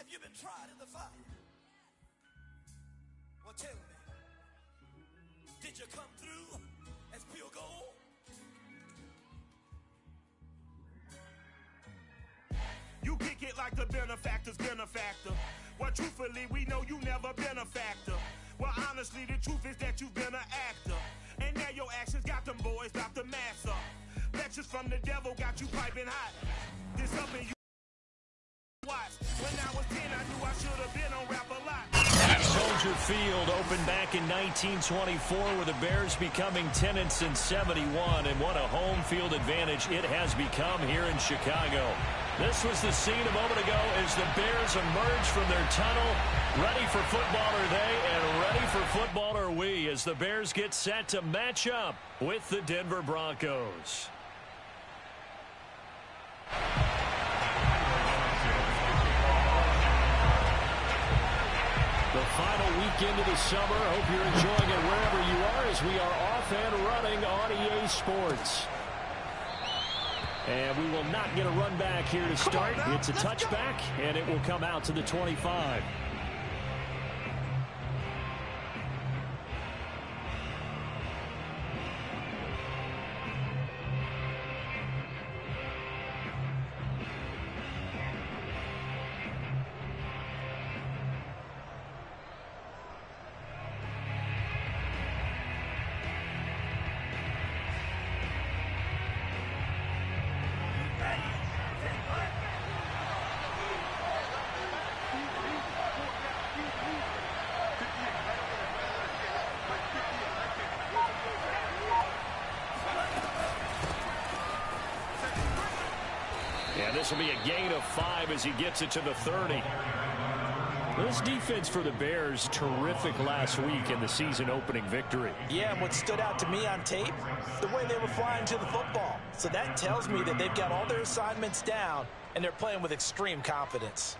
If you've been tried in the fire, well, tell me, did you come through as pure gold? You kick it like the benefactor's benefactor. Well, truthfully, we know you never been a factor. Well, honestly, the truth is that you've been an actor. And now your actions got them boys about to mass up. Lectures from the devil got you piping hot. This up in you watch. When I was 10, I knew I should have been on rap a lot. Soldier Field opened back in 1924 with the Bears becoming 10 since 71. And what a home field advantage it has become here in Chicago. This was the scene a moment ago as the Bears emerged from their tunnel. Ready for football are they, and ready for football are we, as the Bears get set to match up with the Denver Broncos. The final weekend of the summer. Hope you're enjoying it wherever you are as we are off and running on EA Sports. And we will not get a run back here to start. It's a touchback, and it will come out to the 25. This will be a gain of 5 as he gets it to the 30. This defense for the Bears, terrific last week in the season-opening victory. Yeah, and what stood out to me on tape, the way they were flying to the football. So that tells me that they've got all their assignments down, and they're playing with extreme confidence.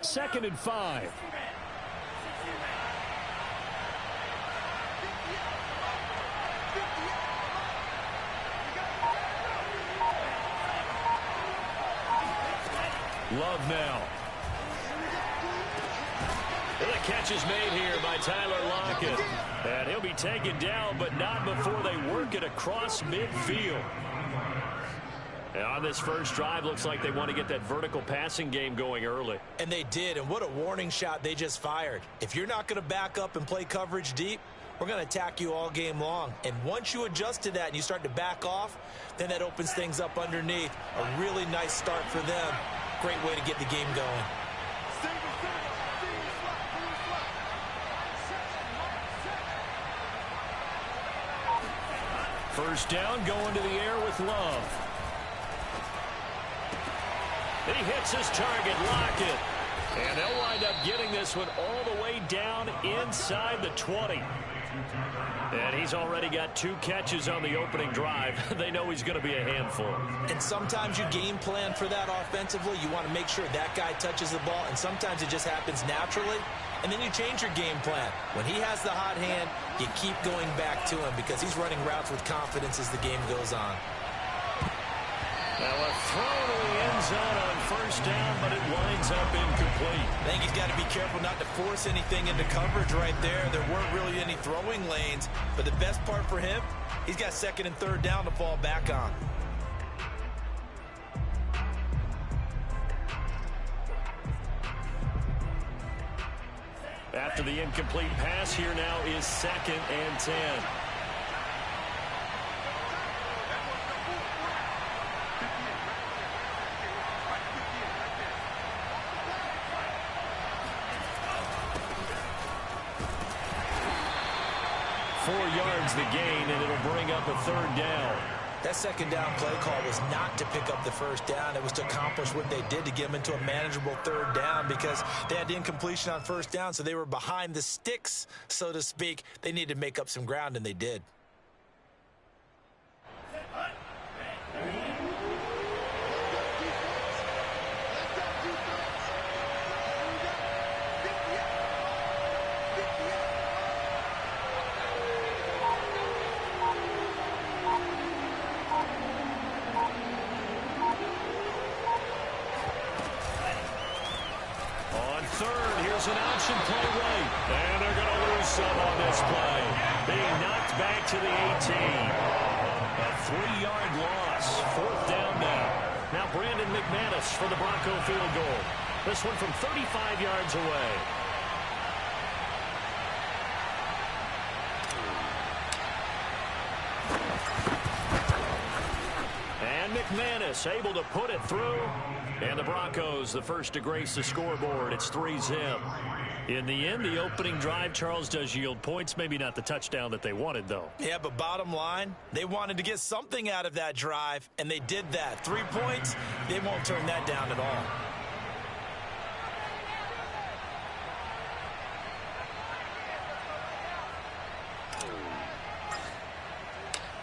Second and 5. Love now. And the catch is made here by Tyler Lockett. And he'll be taken down, but not before they work it across midfield. And on this first drive, looks like they want to get that vertical passing game going early. And they did, and what a warning shot they just fired. If you're not going to back up and play coverage deep, we're going to attack you all game long. And once you adjust to that and you start to back off, then that opens things up underneath. A really nice start for them. Great way to get the game going. First down, going to the air with Love. He hits his target, Lockett. And they'll wind up getting this one all the way down inside the 20. And he's already got 2 catches on the opening drive. They know he's going to be a handful. And sometimes you game plan for that offensively. You want to make sure that guy touches the ball, and sometimes it just happens naturally. And then you change your game plan. When he has the hot hand, you keep going back to him because he's running routes with confidence as the game goes on. Now a throw to the end zone on first down, but it winds up incomplete. I think he's got to be careful not to force anything into coverage right there. There weren't really any throwing lanes, but the best part for him, he's got second and third down to fall back on. After the incomplete pass, here now is 2nd and 10. The gain, and it'll bring up a third down. That second down play call was not to pick up the first down. It was to accomplish what they did to get them into a manageable third down because they had incompletion on first down, so they were behind the sticks, so to speak. They needed to make up some ground, and they did. Here's an option play right. And they're going to lose some on this play. Being knocked back to the 18. A 3-yard loss. 4th down now. Now Brandon McManus for the Bronco field goal. This one from 35 yards away. And McManus able to put it through. And the Broncos, the first to grace the scoreboard. It's 3-zip. In the end, the opening drive, Charles, does yield points. Maybe not the touchdown that they wanted, though. Yeah, but bottom line, they wanted to get something out of that drive, and they did that. 3 points, they won't turn that down at all.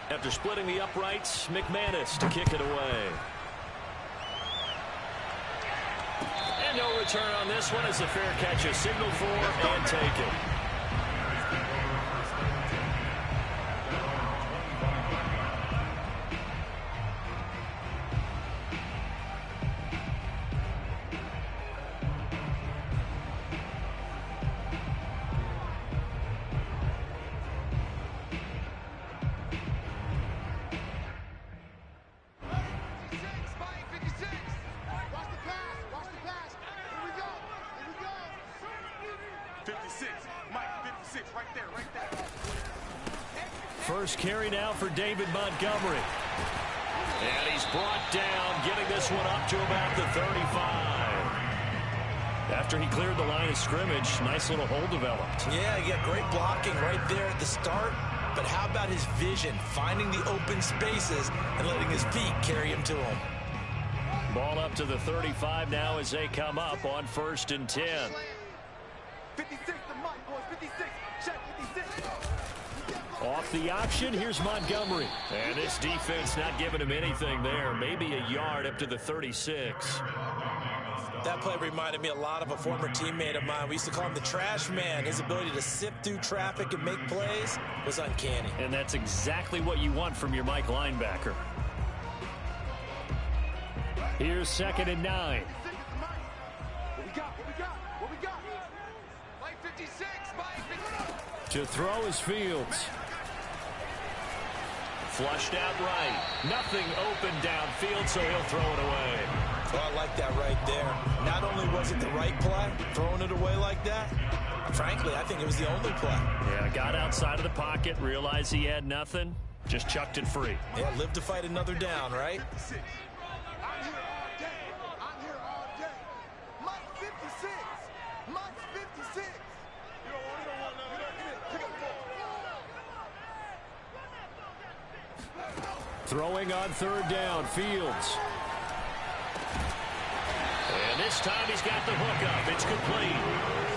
After splitting the uprights, McManus to kick it away. And no return on this one as a fair catch is signaled for and taken. First carry now for David Montgomery. And he's brought down, getting this one up to about the 35. After he cleared the line of scrimmage, nice little hole developed. Yeah, he got great blocking right there at the start. But how about his vision, finding the open spaces and letting his feet carry him to him? Ball up to the 35 now as they come up on 1st and 10. 56 to Mike, boys. 56. Check 56. Off the option, here's Montgomery. And this defense not giving him anything there. Maybe a yard up to the 36. That play reminded me a lot of a former teammate of mine. We used to call him the trash man. His ability to sift through traffic and make plays was uncanny. And that's exactly what you want from your Mike linebacker. Here's 2nd and 9. What we got? Mike 56, Mike 56. To throw is Fields. Flushed out right. Nothing open downfield, so he'll throw it away. Oh, I like that right there. Not only was it the right play, throwing it away like that, frankly, I think it was the only play. Yeah, got outside of the pocket, realized he had nothing, just chucked it free. Yeah, live to fight another down, right? I'm here all day. Mike 56. Mike 56. You don't want pick up the ball. Throwing on 3rd down, Fields. And this time he's got the hook up. It's complete.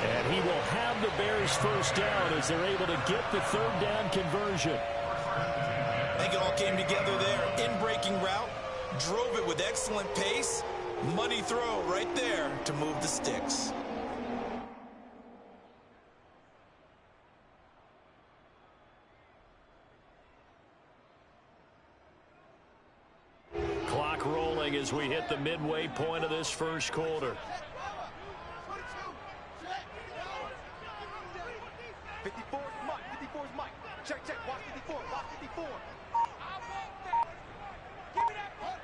And he will have the Bears first down as they're able to get the 3rd down conversion. I think it all came together there. In-breaking route, drove it with excellent pace. Money throw right there to move the sticks. Clock rolling as we hit the midway point of this first quarter. 54 is Mike. 54 is Mike. Check. Watch 54. Watch 54. Give me that ball.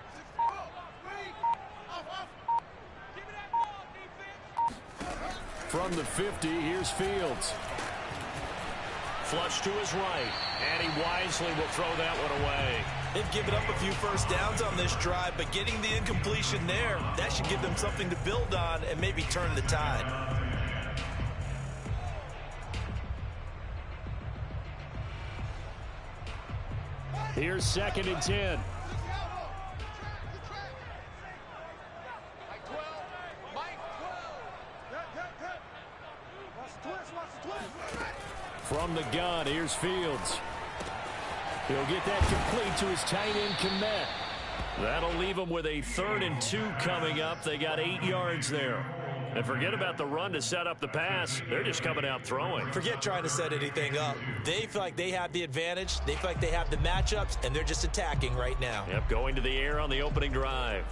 Give me that ball, defense. From the 50, here's Fields. Flush to his right, and he wisely will throw that one away. They've given up a few first downs on this drive, but getting the incompletion there, that should give them something to build on and maybe turn the tide. Here's 2nd and 10. Mike 12. Mike 12. Watch the twist. From the gun, here's Fields. He'll get that complete to his tight end, Kmet. That'll leave him with a 3rd and 2 coming up. They got 8 yards there. And forget about the run to set up the pass. They're just coming out throwing. Forget trying to set anything up. They feel like they have the advantage. They feel like they have the matchups, and they're just attacking right now. Yep, going to the air on the opening drive.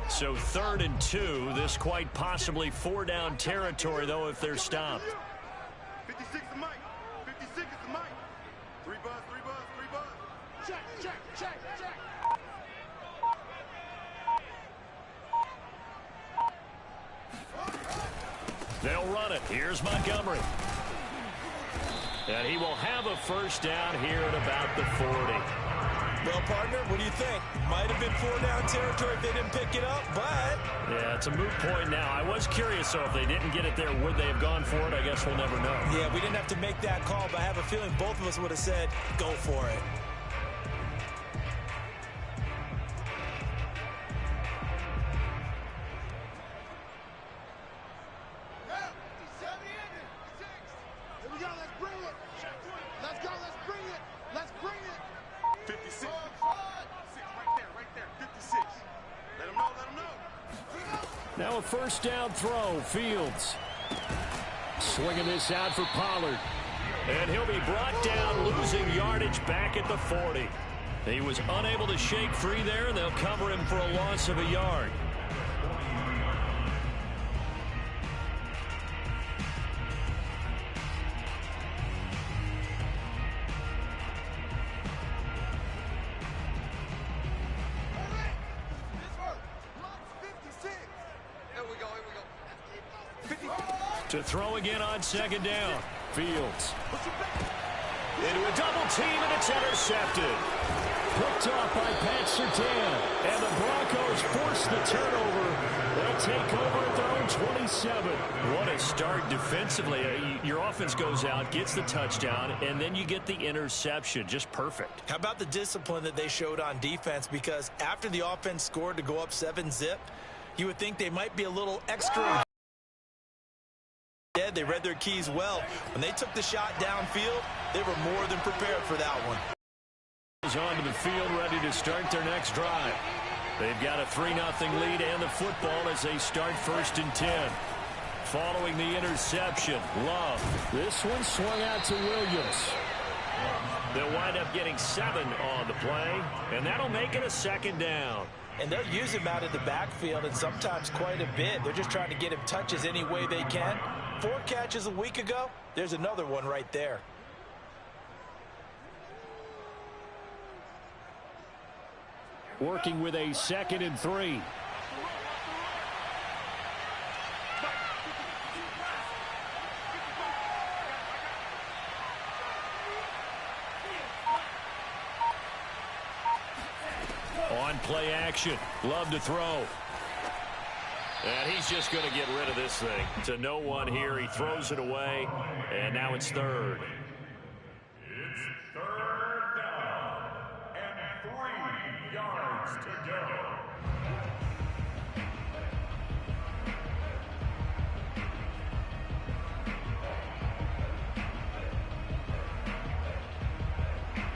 So 3rd and 2. This quite possibly 4-down territory, though, if they're stopped. 56 is Mike. 56 is Mike. 3 buzz, 3 buzz, 3 buzz. Check, check, check, check. They'll run it. Here's Montgomery. And he will have a first down here at about the 40. Well, partner, what do you think? Might have been 4-down territory if they didn't pick it up, but... Yeah, it's a moot point now. I was curious, so if they didn't get it there, would they have gone for it? I guess we'll never know. Yeah, we didn't have to make that call, but I have a feeling both of us would have said, go for it. Now a first down throw. Fields swinging this out for Pollard. And he'll be brought down, losing yardage back at the 40. He was unable to shake free there, and they'll cover him for a loss of a yard. To throw again on 2nd down. Fields into a double team, and it's intercepted. Picked off by Pat Surtain. And the Broncos force the turnover. They'll take over at their own 27. What a start defensively. Your offense goes out, gets the touchdown, and then you get the interception. Just perfect. How about the discipline that they showed on defense? Because after the offense scored to go up 7-zip, you would think they might be a little extra. They read their keys well. When they took the shot downfield, they were more than prepared for that one. Onto the field, ready to start their next drive. They've got a 3-0 lead and the football as they start 1st and 10. Following the interception, Love. This one swung out to Williams. They'll wind up getting 7 on the play, and that'll make it a 2nd down. And they'll use him out of the backfield, and sometimes quite a bit. They're just trying to get him touches any way they can. 4 catches a week ago. There's another one right there. Working with a 2nd and 3. On play action. Love to throw. And he's just going to get rid of this thing. To no one here. He throws it away. And now it's 3rd. It's 3rd down and 3 yards to go.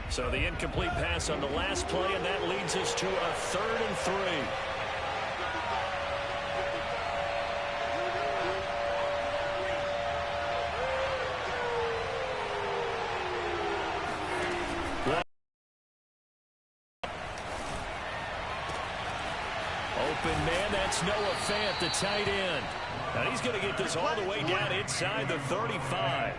So the incomplete pass on the last play, and that leads us to a 3rd and 3. Open man, that's Noah Fant, the tight end. And he's going to get this all the way down inside the 35.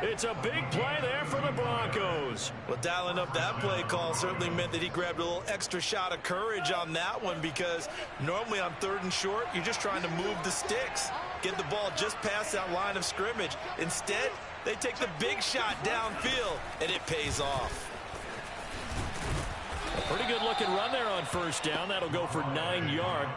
It's a big play there for the Broncos. Well, dialing up that play call certainly meant that he grabbed a little extra shot of courage on that one, because normally on 3rd and short, you're just trying to move the sticks, get the ball just past that line of scrimmage. Instead, they take the big shot downfield, and it pays off. A pretty good looking run there on 1st down. That'll go for 9 yards.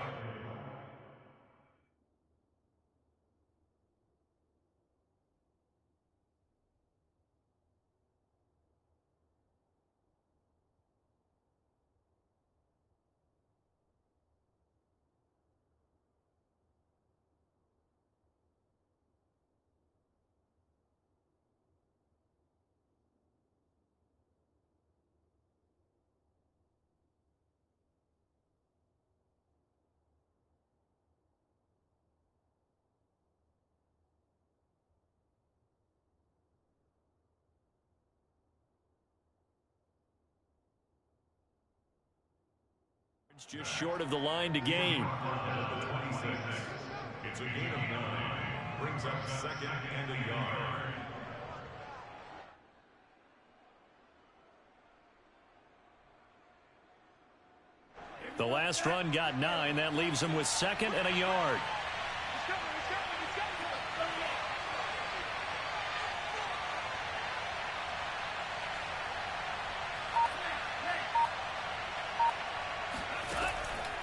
It's just short of the line to gain. It's a gain of 9. Brings up second and a yard. The last run got 9. That leaves him with second and a yard.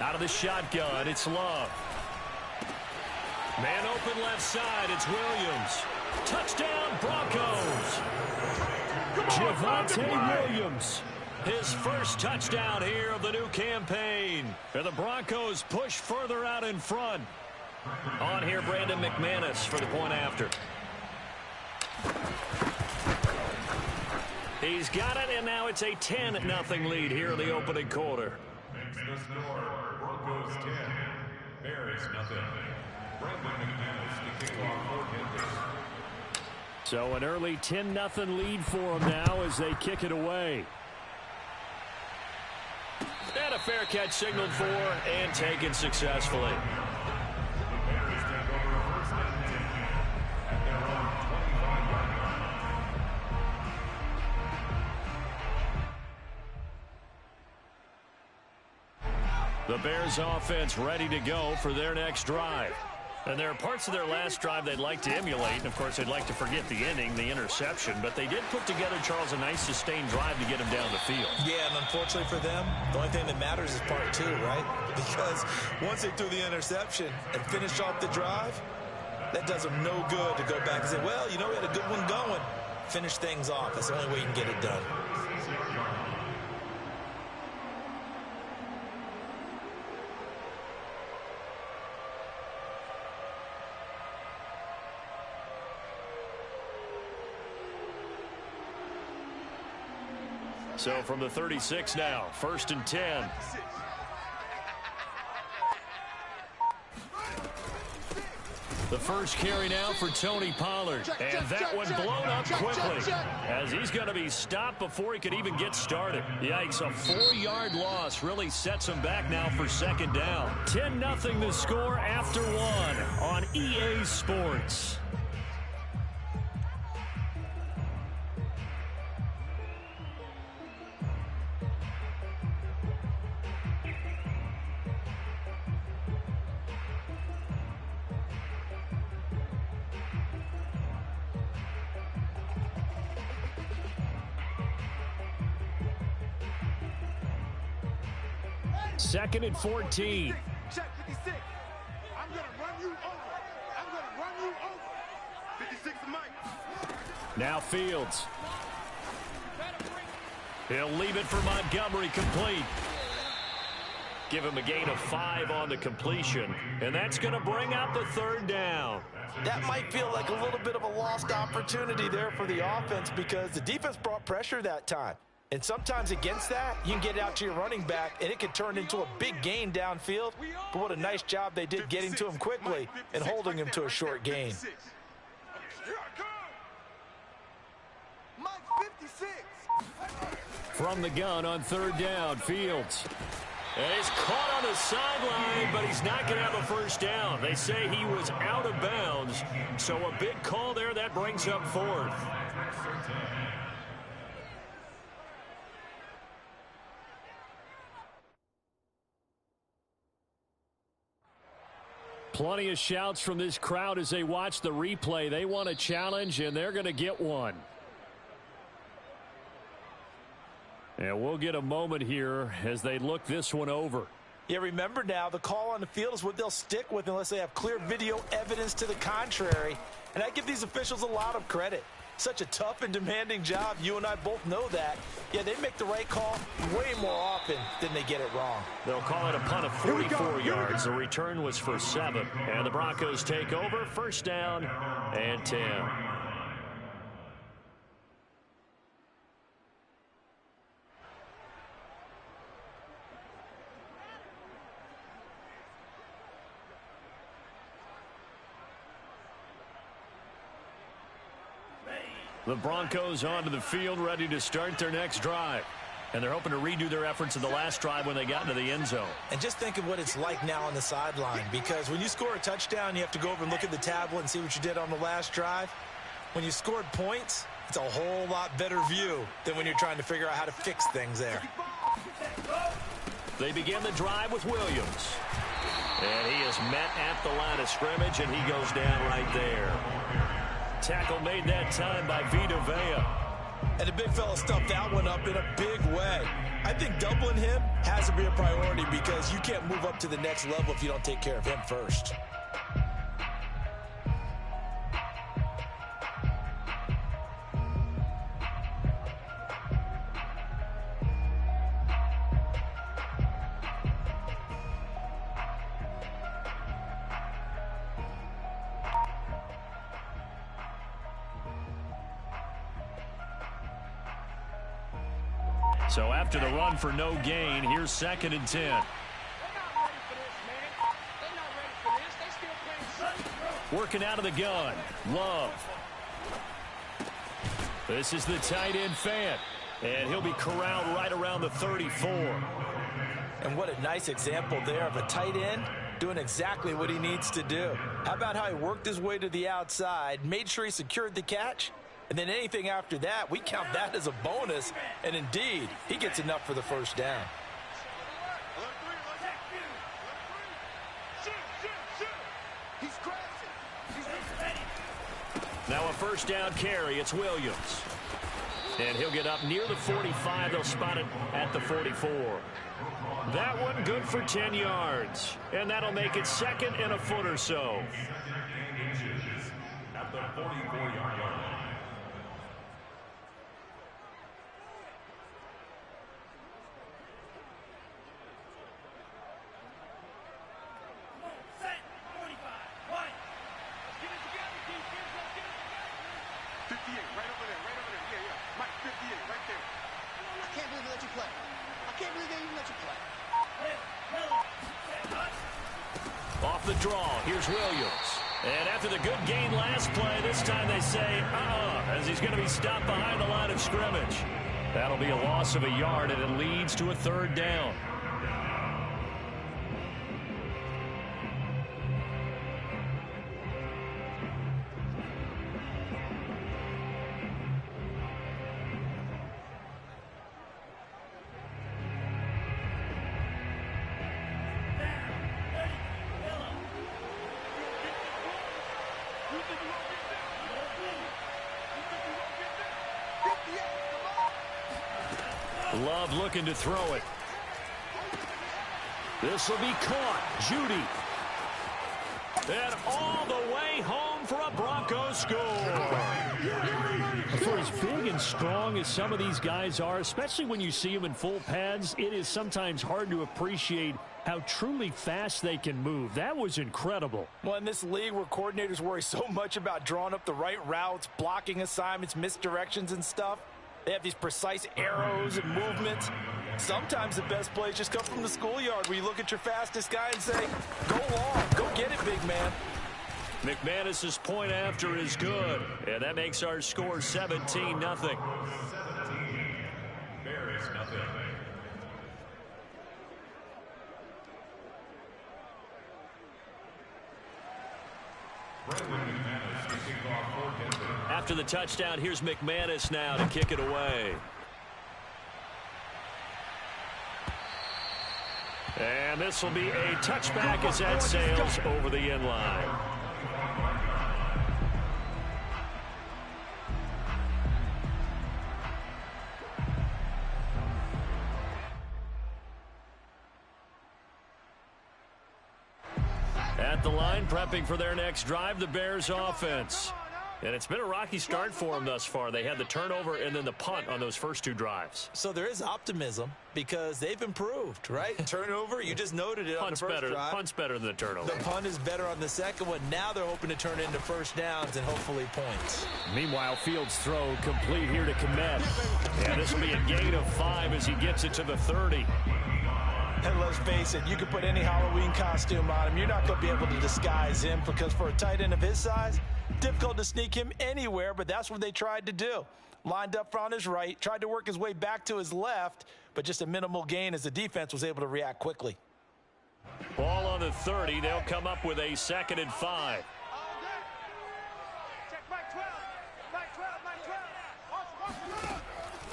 Out of the shotgun, it's Love. Man open left side, it's Williams. Touchdown, Broncos. Javonte Williams. His first touchdown here of the new campaign. And the Broncos push further out in front. On here, Brandon McManus for the point after. He's got it, and now it's a 10-0 lead here in the opening quarter. Makes the score. Broncos 10. Bears nothing. Brandon McManus to kick off for Kansas. So an early 10-0 lead for them now as they kick it away. And a fair catch signaled for and taken successfully. The Bears take over first and 10 at their own 25-yard line. The Bears offense ready to go for their next drive. And there are parts of their last drive they'd like to emulate. And, of course, they'd like to forget the ending, the interception. But they did put together, Charles, a nice sustained drive to get him down the field. Yeah, and unfortunately for them, the only thing that matters is part 2, right? Because once they threw the interception and finished off the drive, that does them no good to go back and say, well, you know, we had a good one going. Finish things off. That's the only way you can get it done. So from the 36 now, 1st and 10. The first carry now for Tony Pollard. And that one blown up quickly as he's going to be stopped before he could even get started. Yikes, a 4-yard loss really sets him back now for second down. 10-0 the score after 1 on EA Sports. Second and 14. Check 56. I'm going to run you over. I'm going to run you over. 56 to Mike. Now Fields. He'll leave it for Montgomery, complete. Give him a gain of 5 on the completion. And that's going to bring out the 3rd down. That might feel like a little bit of a lost opportunity there for the offense because the defense brought pressure that time. And sometimes against that, you can get it out to your running back, and it can turn into a big gain downfield. But what a nice job they did getting to him quickly and holding him to a short gain. Mike 56. From the gun on 3rd down, Fields. And he's caught on the sideline, but he's not going to have a first down. They say he was out of bounds. So a big call there that brings up 4th. Plenty of shouts from this crowd as they watch the replay. They want a challenge, and they're going to get one. And we'll get a moment here as they look this one over. Yeah, remember now, the call on the field is what they'll stick with unless they have clear video evidence to the contrary. And I give these officials a lot of credit. Such a tough and demanding job. You and I both know that. Yeah, they make the right call way more often than they get it wrong. They'll call it a punt of 44 yards. The return was for 7. And the Broncos take over. 1st down and 10. The Broncos onto the field, ready to start their next drive. And they're hoping to redo their efforts in the last drive when they got into the end zone. And just think of what it's like now on the sideline, because when you score a touchdown, you have to go over and look at the tablet and see what you did on the last drive. When you scored points, it's a whole lot better view than when you're trying to figure out how to fix things there. They begin the drive with Williams. And he is met at the line of scrimmage, and he goes down right there. Tackle made that time by Vita Vea. And the big fella stuffed that one up in a big way. I think doubling him has to be a priority because you can't move up to the next level if you don't take care of him first. So after the run for no gain, here's 2nd and 10. Working out of the gun, Love. This is the tight end Fant, and he'll be corralled right around the 34. And what a nice example there of a tight end doing exactly what he needs to do. How about how he worked his way to the outside, made sure he secured the catch, and then anything after that, we count that as a bonus. And indeed, he gets enough for the first down. Now a first down carry. It's Williams. And he'll get up near the 45. They'll spot it at the 44. That one good for 10 yards. And that'll make it 2nd and a foot or so. At the 44-yard line. Off the draw, here's Williams. And after the good gain last play, this time they say, as he's going to be stopped behind the line of scrimmage. That'll be a loss of a yard, and it leads to a 3rd down. Love looking to throw it. This will be caught. Judy. And all the way home for a Broncos score. For as big and strong as some of these guys are, especially when you see them in full pads, it is sometimes hard to appreciate how truly fast they can move. That was incredible. Well, in this league where coordinators worry so much about drawing up the right routes, blocking assignments, misdirections and stuff, they have these precise arrows and movements. Sometimes the best plays just come from the schoolyard where you look at your fastest guy and say, go long, go get it, big man. McManus's point after is good, and that makes our score 17-0. 17. Bears nothing. After the touchdown, here's McManus now to kick it away. And this will be a touchback as that sails over the end line. At the line, prepping for their next drive, the Bears offense. And it's been a rocky start for them thus far. They had the turnover and then the punt on those first 2 drives. So there is optimism because they've improved, right? Turnover, you just noted it on the first drive. Punt's better than the turnover. The punt is better on the second one. Now they're hoping to turn it into first downs and hopefully points. Meanwhile, Fields' throw complete here to Kmet. And this will be a gain of 5 as he gets it to the 30. And let's face it, you can put any Halloween costume on him. You're not going to be able to disguise him because for a tight end of his size, difficult to sneak him anywhere, but that's what they tried to do. lined up on his right, tried to work his way back to his left, but just a minimal gain as the defense was able to react quickly. Ball on the 30. They'll come up with a 2nd and 5.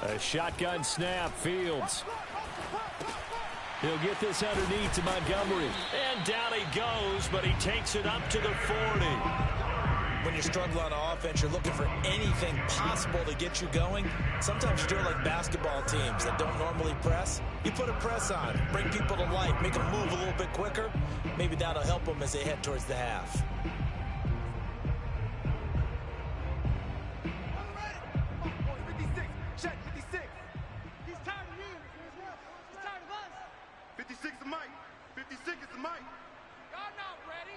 A shotgun snap. Fields. He'll get this underneath to Montgomery. And down he goes, but he takes it up to the 40. When you're struggling on offense, you're looking for anything possible to get you going. Sometimes you do it like basketball teams that don't normally press. You put a press on, bring people to life, make them move a little bit quicker. Maybe that'll help them as they head towards the half. Check 56. He's tired of you. He's tired of us. 56 is Mike. 56 is the Mike. Y'all not ready.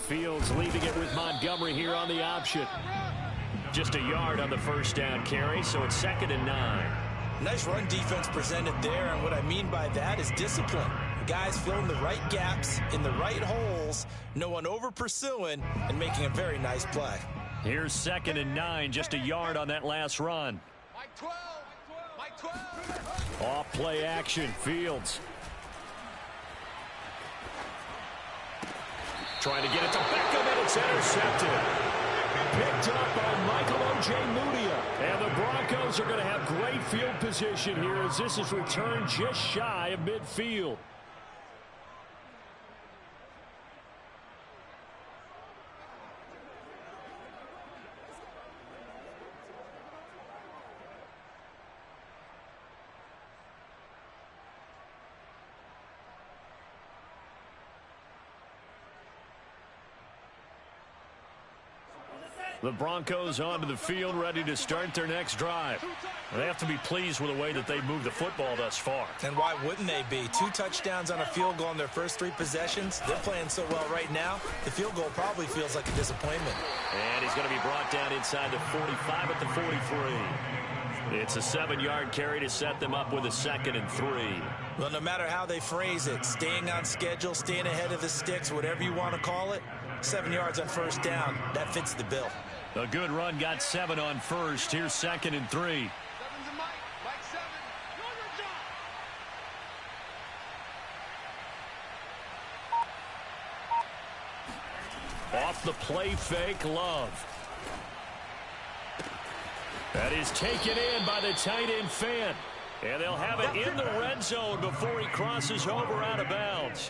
Fields leaving it with Montgomery here on the option. Just a yard on the first down carry, so it's 2nd and 9. Nice run defense presented there, and what I mean by that is discipline. The guys filling the right gaps in the right holes, no one over pursuing, and making a very nice play. Here's 2nd and 9, just a yard on that last run. Mike 12. Mike 12. Off play action. Fields. Trying to get it to Beckham, and it's intercepted. Picked up by Michael Ojemudia. And the Broncos are going to have great field position here as this is returned just shy of midfield. The Broncos onto the field, ready to start their next drive. They have to be pleased with the way that they've moved the football thus far. And why wouldn't they be? 2 touchdowns on a field goal in their first 3 possessions. They're playing so well right now, the field goal probably feels like a disappointment. And he's going to be brought down inside the 45 at the 43. It's a 7-yard carry to set them up with a 2nd and 3. Well, no matter how they phrase it, staying on schedule, staying ahead of the sticks, whatever you want to call it, 7 yards on first down, that fits the bill. A good run got 7 on first. Here's 2nd and 3. 7's a Mike. Mike 7. Off the play fake, Love. That is taken in by the tight end Fant. And they'll have it in the red zone before he crosses over out of bounds.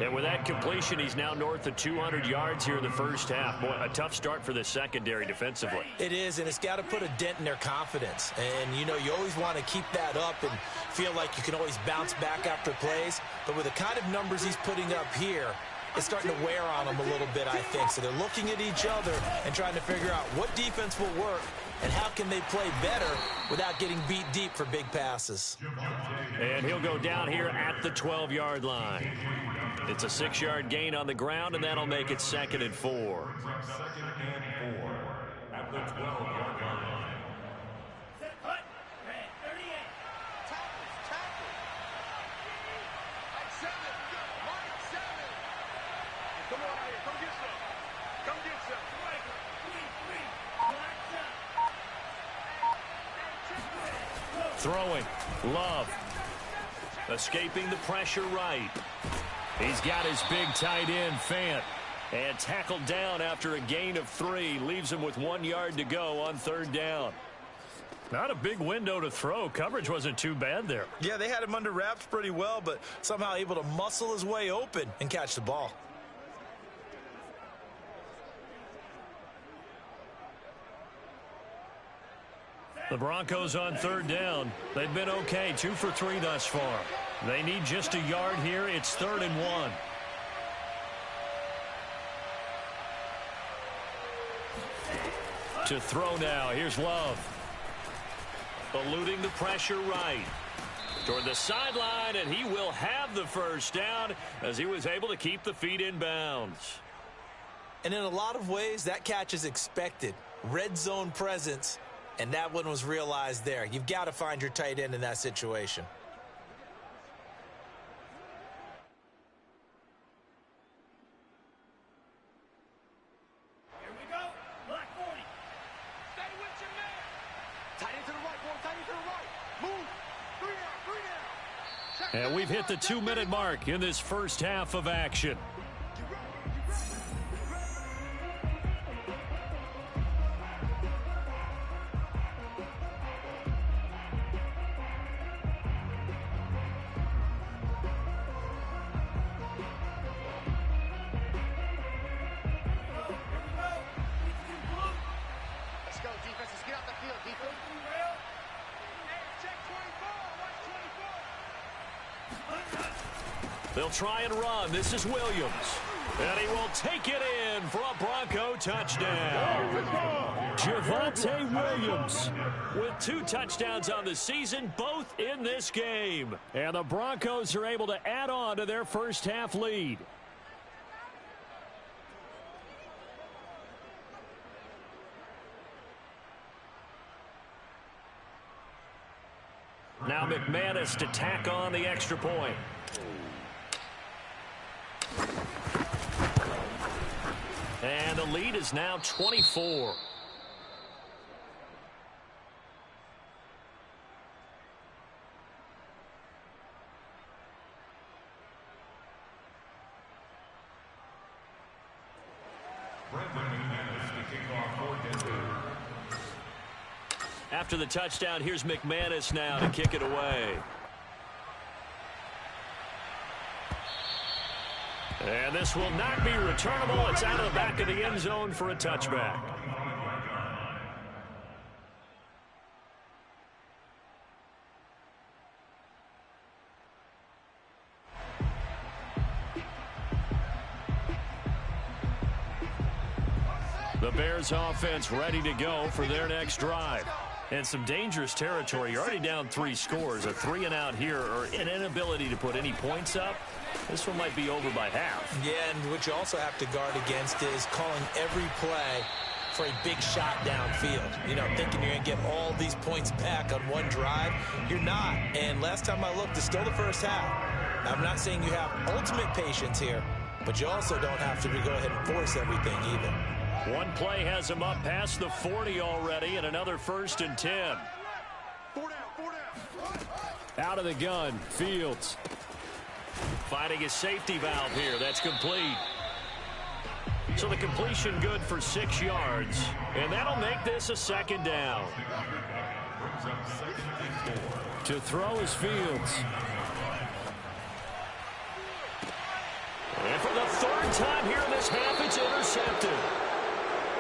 And with that completion, he's now north of 200 yards here in the first half. Boy, a tough start for the secondary defensively. It is, and it's got to put a dent in their confidence. And, you know, you always want to keep that up and feel like you can always bounce back after plays. But with the kind of numbers he's putting up here, it's starting to wear on them a little bit, I think. So they're looking at each other and trying to figure out what defense will work and how can they play better without getting beat deep for big passes. And he'll go down here at the 12-yard line. It's a 6-yard gain on the ground, and that'll make it 2nd and 4. 2nd and 4 at the 12-yard line. Come on out here. Come get some. Come get some. Throwing. Love. Escaping the pressure right. He's got his big tight end, Fant. And tackled down after a gain of 3. Leaves him with 1 yard to go on 3rd down. Not a big window to throw. Coverage wasn't too bad there. Yeah, they had him under wraps pretty well, but somehow able to muscle his way open and catch the ball. The Broncos on 3rd down. They've been okay, 2 for 3 thus far. They need just a yard here. It's 3rd and 1. To throw now. Here's Love. Eluding the pressure right. Toward the sideline, and he will have the first down as he was able to keep the feet in bounds. And in a lot of ways, that catch is expected. Red zone presence. And that one was realized there. You've got to find your tight end in that situation. Here we go. Black 40. And we've hit the 2-minute mark in this first half of action. They'll try and run. This is Williams. And he will take it in for a Bronco touchdown. Javonte Williams with 2 touchdowns on the season, both in this game. And the Broncos are able to add on to their first half lead. Now McManus to tack on the extra point. And the lead is now 24. After the touchdown, here's McManus now to kick it away. And this will not be returnable. It's out of the back of the end zone for a touchback. The Bears offense ready to go for their next drive. And some dangerous territory. You're already down 3 scores. A 3-and-out here, or an inability to put any points up. This one might be over by half. Yeah, and what you also have to guard against is calling every play for a big shot downfield. You know, thinking you're going to get all these points back on one drive. You're not. And last time I looked, it's still the first half. I'm not saying you have ultimate patience here, but you also don't have to go ahead and force everything either. One play has him up past the 40 already, and another 1st and 10. 4 down. Out of the gun, Fields. Finding a safety valve here. That's complete. So the completion good for 6 yards, and that'll make this a 2nd down. To throw is Fields. And for the 3rd time here in this half, it's intercepted.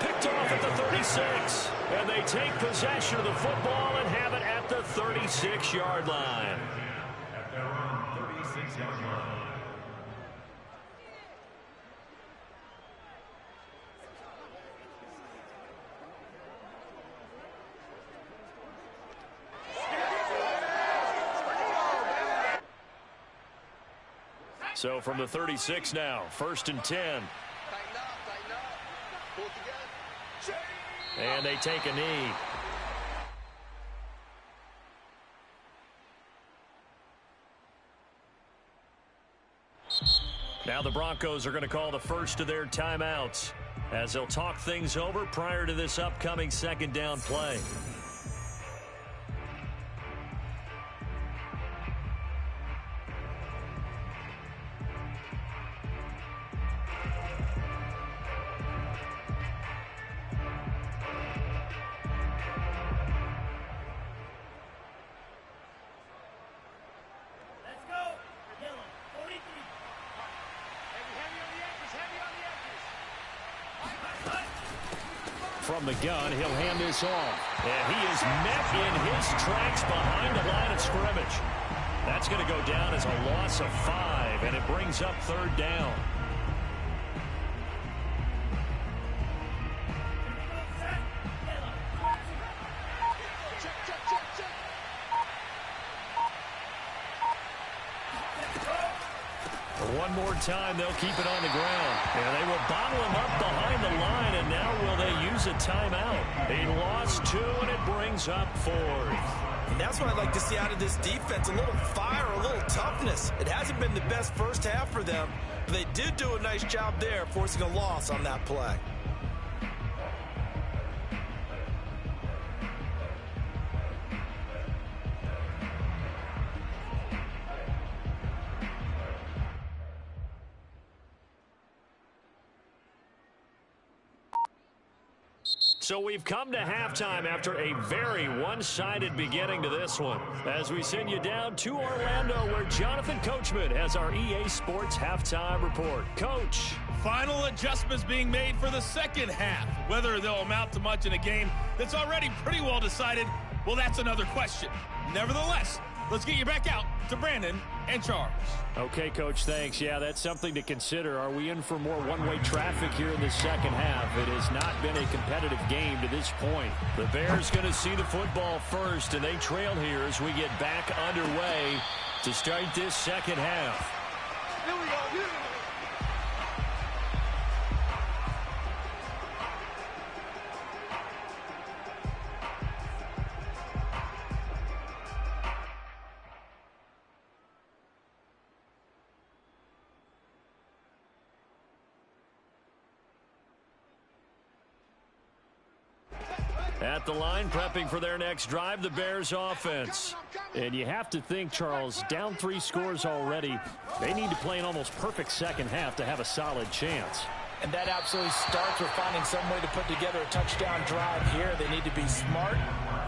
Picked off at the 36. And they take possession of the football and have it at the 36-yard line. At their own 36-yard line. So from the 36 now, 1st and 10. And they take a knee. Now the Broncos are going to call the first of their timeouts as they'll talk things over prior to this upcoming 2nd down play. From the gun, he'll hand this off. And he is met in his tracks behind the line of scrimmage. That's going to go down as a loss of 5, and it brings up 3rd down. One more time, they'll keep it on the ground. And they will bottle him up behind the line, and now will they use a timeout? He lost 2, and it brings up 4th. And that's what I'd like to see out of this defense, a little fire, a little toughness. It hasn't been the best first half for them, but they did do a nice job there, forcing a loss on that play. So we've come to halftime after a very one-sided beginning to this one. As we send you down to Orlando, where Jonathan Coachman has our EA Sports halftime report. Coach. Final adjustments being made for the second half. Whether they'll amount to much in a game that's already pretty well decided, well, that's another question. Nevertheless, let's get you back out to Brandon and Charles. Okay, Coach, thanks. Yeah, that's something to consider. Are we in for more one-way traffic here in the second half? It has not been a competitive game to this point. The Bears going to see the football first, and they trail here as we get back underway to start this second half. Here we go. At the line, prepping for their next drive, the Bears offense. And you have to think, Charles, down 3 scores already. They need to play an almost perfect second half to have a solid chance. And that absolutely starts with finding some way to put together a touchdown drive here. They need to be smart,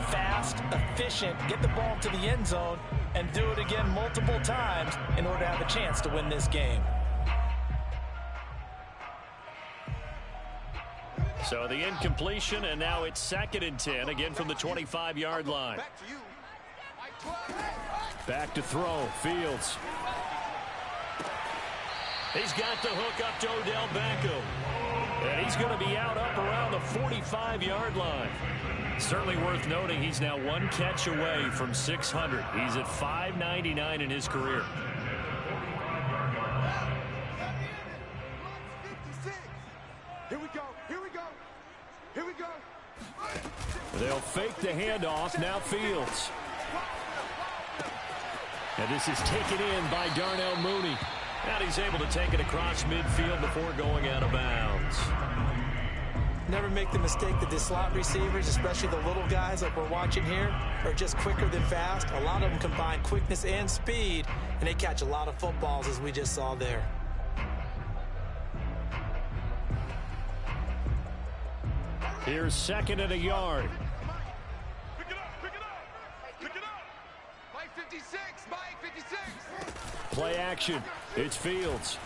fast, efficient, get the ball to the end zone, and do it again multiple times in order to have a chance to win this game. So the incompletion, and now it's 2nd and 10, again from the 25-yard line. Back to throw, Fields. He's got the hook up to Odell Beckham. And he's going to be out up around the 45-yard line. Certainly worth noting he's now 1 catch away from 600. He's at 599 in his career. Here we go. Here we go. Here we go. They'll fake the handoff. Now Fields. And this is taken in by Darnell Mooney. And he's able to take it across midfield before going out of bounds. Never make the mistake that the slot receivers, especially the little guys like we're watching here, are just quicker than fast. A lot of them combine quickness and speed, and they catch a lot of footballs, as we just saw there. Here's 2nd and a yard. Pick it up. Pick it up. Pick it up. Mike 56. Mike 56. Play action. It's Fields.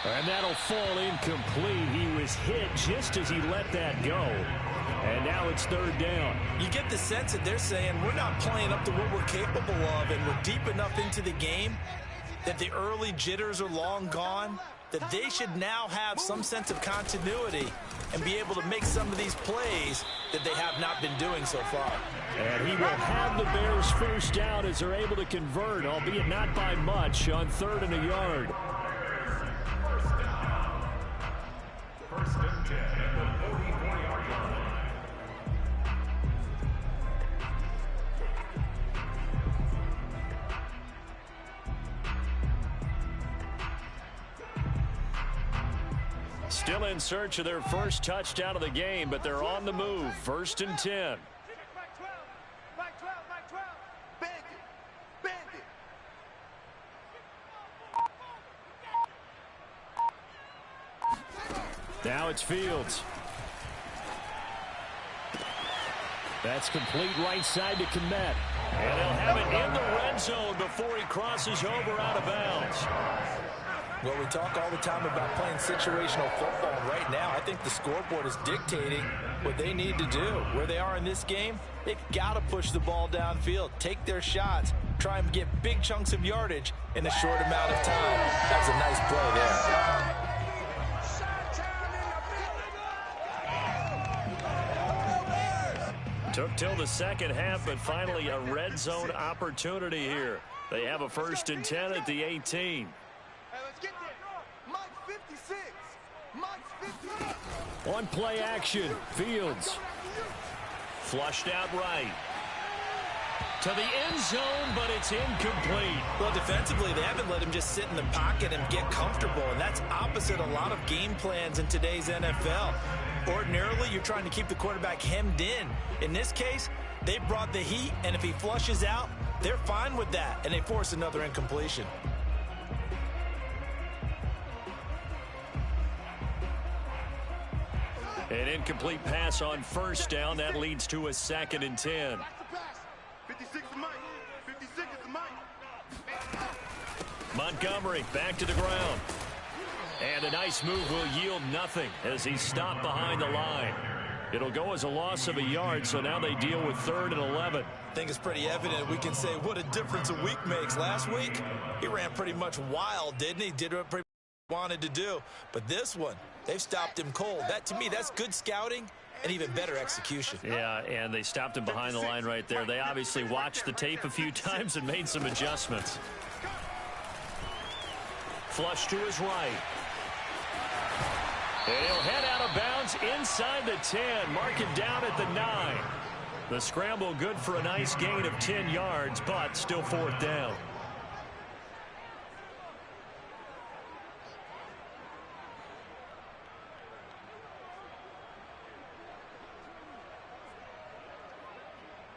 And that'll fall incomplete. He was hit just as he let that go. And now it's 3rd down. You get the sense that they're saying we're not playing up to what we're capable of, and we're deep enough into the game that the early jitters are long gone, that they should now have some sense of continuity and be able to make some of these plays that they have not been doing so far. And he will have the Bears first down as they're able to convert, albeit not by much, on 3rd and a yard. First and 10 at the 44-yard line. Still in search of their first touchdown of the game, but they're on the move. 1st and 10. Mike 12. Mike 12. Bandit. Bandit. Now it's Fields. That's complete right side to Kmet. And he'll have it in the red zone before he crosses over out of bounds. Well, we talk all the time about playing situational football. Right now, I think the scoreboard is dictating what they need to do. Where they are in this game, they've got to push the ball downfield, take their shots, try and get big chunks of yardage in a short amount of time. That was a nice play there. Took till the second half, but finally a red zone opportunity here. They have a 1st and 10 at the 18. Hey, let's get there. Mike 56. Mike 56. On play action, Fields. Flushed out right. To the end zone, but it's incomplete. Well, defensively, they haven't let him just sit in the pocket and get comfortable, and that's opposite a lot of game plans in today's NFL. Ordinarily, you're trying to keep the quarterback hemmed in. In this case, they brought the heat, and if he flushes out, they're fine with that, and they force another incompletion. An incomplete pass on first down. That leads to a 2nd and 10. 56 is Mike. 56 is Mike. Montgomery back to the ground. And a nice move will yield nothing as he's stopped behind the line. It'll go as a loss of a yard, so now they deal with 3rd and 11. I think it's pretty evident. We can say what a difference a week makes. Last week, he ran pretty much wild, didn't he? Did what he wanted to do. But this one, they've stopped him cold. That, to me, that's good scouting and even better execution. Yeah, and they stopped him behind the line right there. They obviously watched the tape a few times and made some adjustments. Flush to his right. And he'll head out of bounds inside the 10. Mark him down at the 9. The scramble good for a nice gain of 10 yards, but still 4th down.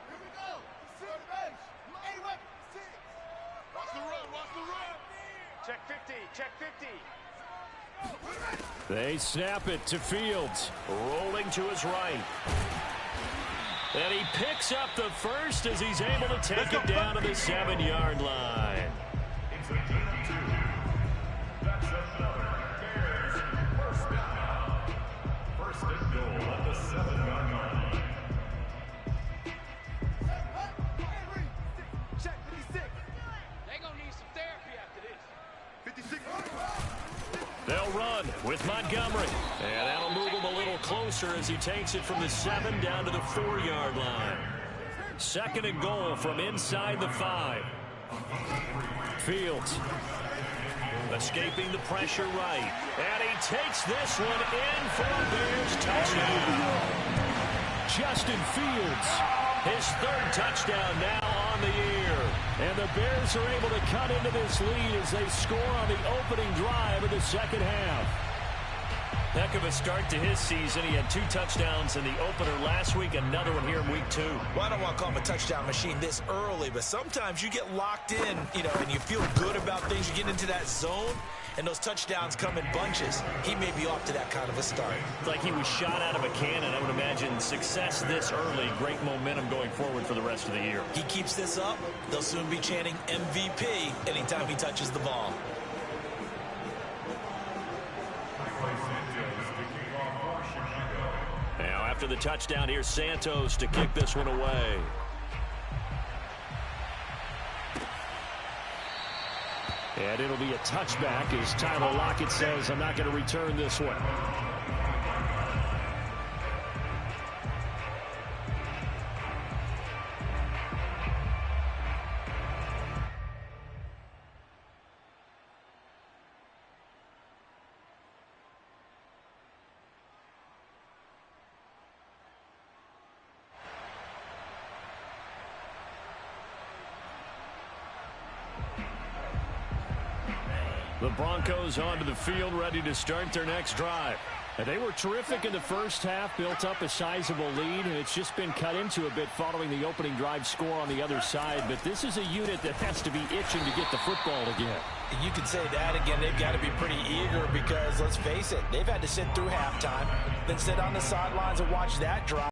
Here we go. Third base. Hey, wait. 6. Watch the run. Watch the run. Check 50. Check 50. They snap it to Fields, rolling to his right. And he picks up the first as he's able to take it down to the 7-yard line. It's a gain of 2. That's another Bears first down. 1st and goal at the 7-yard line. Check 56. They gonna need some therapy after this. 56. They'll run with Montgomery. And that'll move him a little closer as he takes it from the 7 down to the 4-yard line. 2nd and goal from inside the 5. Fields escaping the pressure right. And he takes this one in for a Bears touchdown. Justin Fields, his 3rd touchdown now on the year. And the Bears are able to cut into this lead as they score on the opening drive of the 2nd half. Heck of a start to his season. He had 2 touchdowns in the opener last week, another one here in week 2. Well, I don't want to call him a touchdown machine this early, but sometimes you get locked in, and you feel good about things. You get into that zone, and those touchdowns come in bunches. He may be off to that kind of a start. It's like he was shot out of a cannon. I would imagine success this early, great momentum going forward for the rest of the year. He keeps this up, they'll soon be chanting MVP anytime he touches the ball. Now after the touchdown, here's Santos to kick this one away. And it'll be a touchback as Tyler Lockett says, I'm not going to return this one. The Broncos onto the field, ready to start their next drive. And they were terrific in the first half, built up a sizable lead, and it's just been cut into a bit following the opening drive score on the other side. But this is a unit that has to be itching to get the football again. You could say that again. They've got to be pretty eager because, let's face it, they've had to sit through halftime, then sit on the sidelines and watch that drive.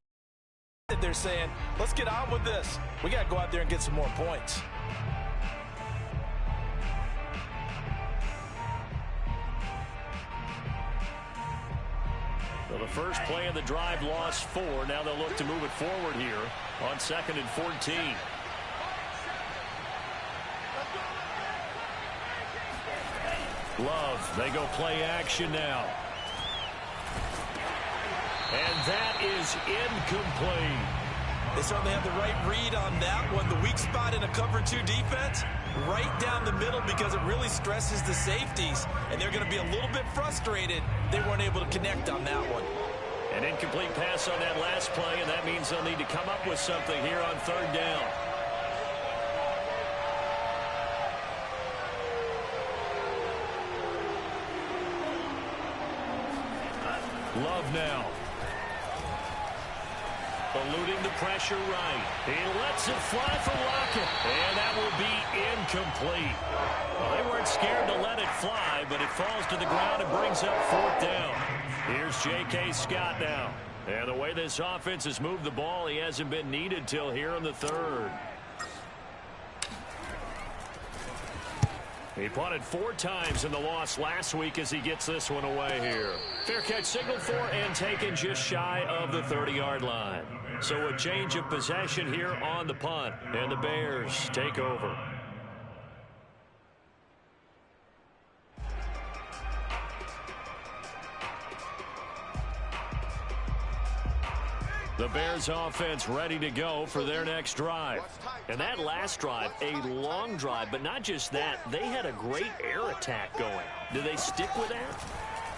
They're saying, let's get on with this. We got to go out there and get some more points. So the first play of the drive lost 4. Now they'll look to move it forward here on 2nd and 14. Love, they go play action now. And that is incomplete. They certainly have the right read on that one. The weak spot in a cover 2 defense, right down the middle because it really stresses the safeties. And they're going to be a little bit frustrated they weren't able to connect on that one. An incomplete pass on that last play, and that means they'll need to come up with something here on 3rd down. Love now. Eluding the pressure right. He lets it fly for Lockett. And that will be incomplete. Well, they weren't scared to let it fly, but it falls to the ground and brings up 4th down. Here's J.K. Scott now. And the way this offense has moved the ball, he hasn't been needed till here in the third. He punted 4 times in the loss last week as he gets this one away here. Fair catch signaled for and taken just shy of the 30-yard line. So a change of possession here on the punt. And the Bears take over. The Bears offense ready to go for their next drive. And that last drive, a long drive, but not just that, they had a great air attack going. Do they stick with that?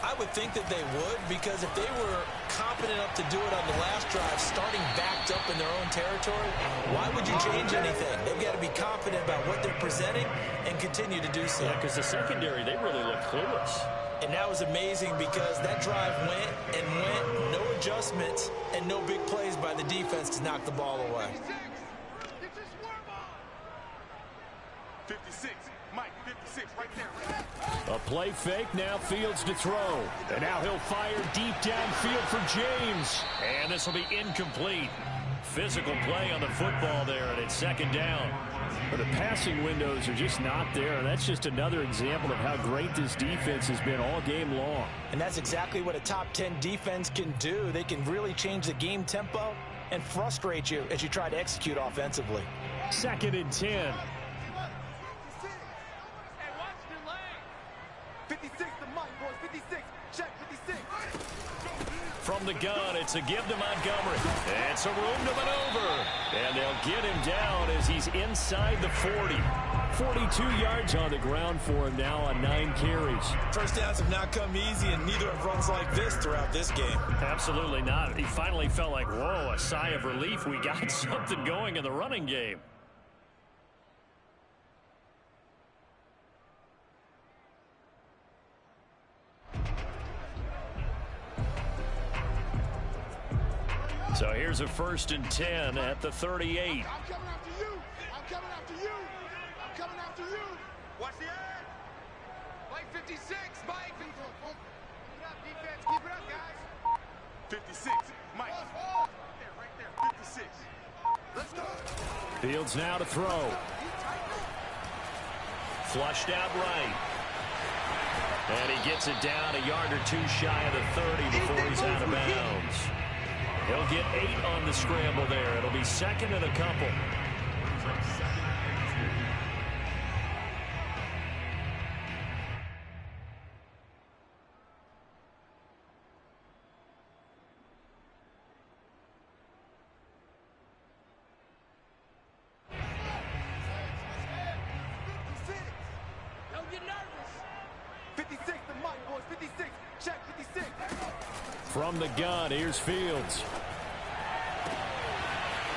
I would think that they would, because if they were confident enough to do it on the last drive, starting backed up in their own territory, why would you change anything? They've got to be confident about what they're presenting and continue to do so. Yeah, because the secondary, they really look clueless. And that was amazing because that drive went and went, no adjustments and no big plays by the defense to knock the ball away. 56, Mike, 56, right there. A play fake, now Fields to throw. And now he'll fire deep downfield for James. And this will be incomplete. Physical play on the football there, and it's second down. But the passing windows are just not there. That's just another example of how great this defense has been all game long. And that's exactly what a top 10 defense can do. They can really change the game tempo and frustrate you as you try to execute offensively. 2nd and 10. 56 to Mike, boys, 56. Check, 56. From the gun, it's a give to Montgomery. And some room to maneuver. And they'll get him down as he's inside the 40. 42 yards on the ground for him now on 9 carries. First downs have not come easy, and neither have runs like this throughout this game. Absolutely not. He finally felt like, whoa, a sigh of relief. We got something going in the running game. So here's a 1st and 10 at the 38. I'm coming after you. I'm coming after you. I'm coming after you. Watch the end. Mike 56. Mike. Keep it up, defense. Keep it up, guys. 56. Mike. Right there. 56. Let's go. Fields now to throw. Flushed out right. And he gets it down a yard or 2 shy of the 30 before he's out of bounds. He'll get 8 on the scramble there. It'll be 2nd and a couple. Don't get nervous. 56 to Mike, boys. 56. Check, 56. From the gun, here's Fields.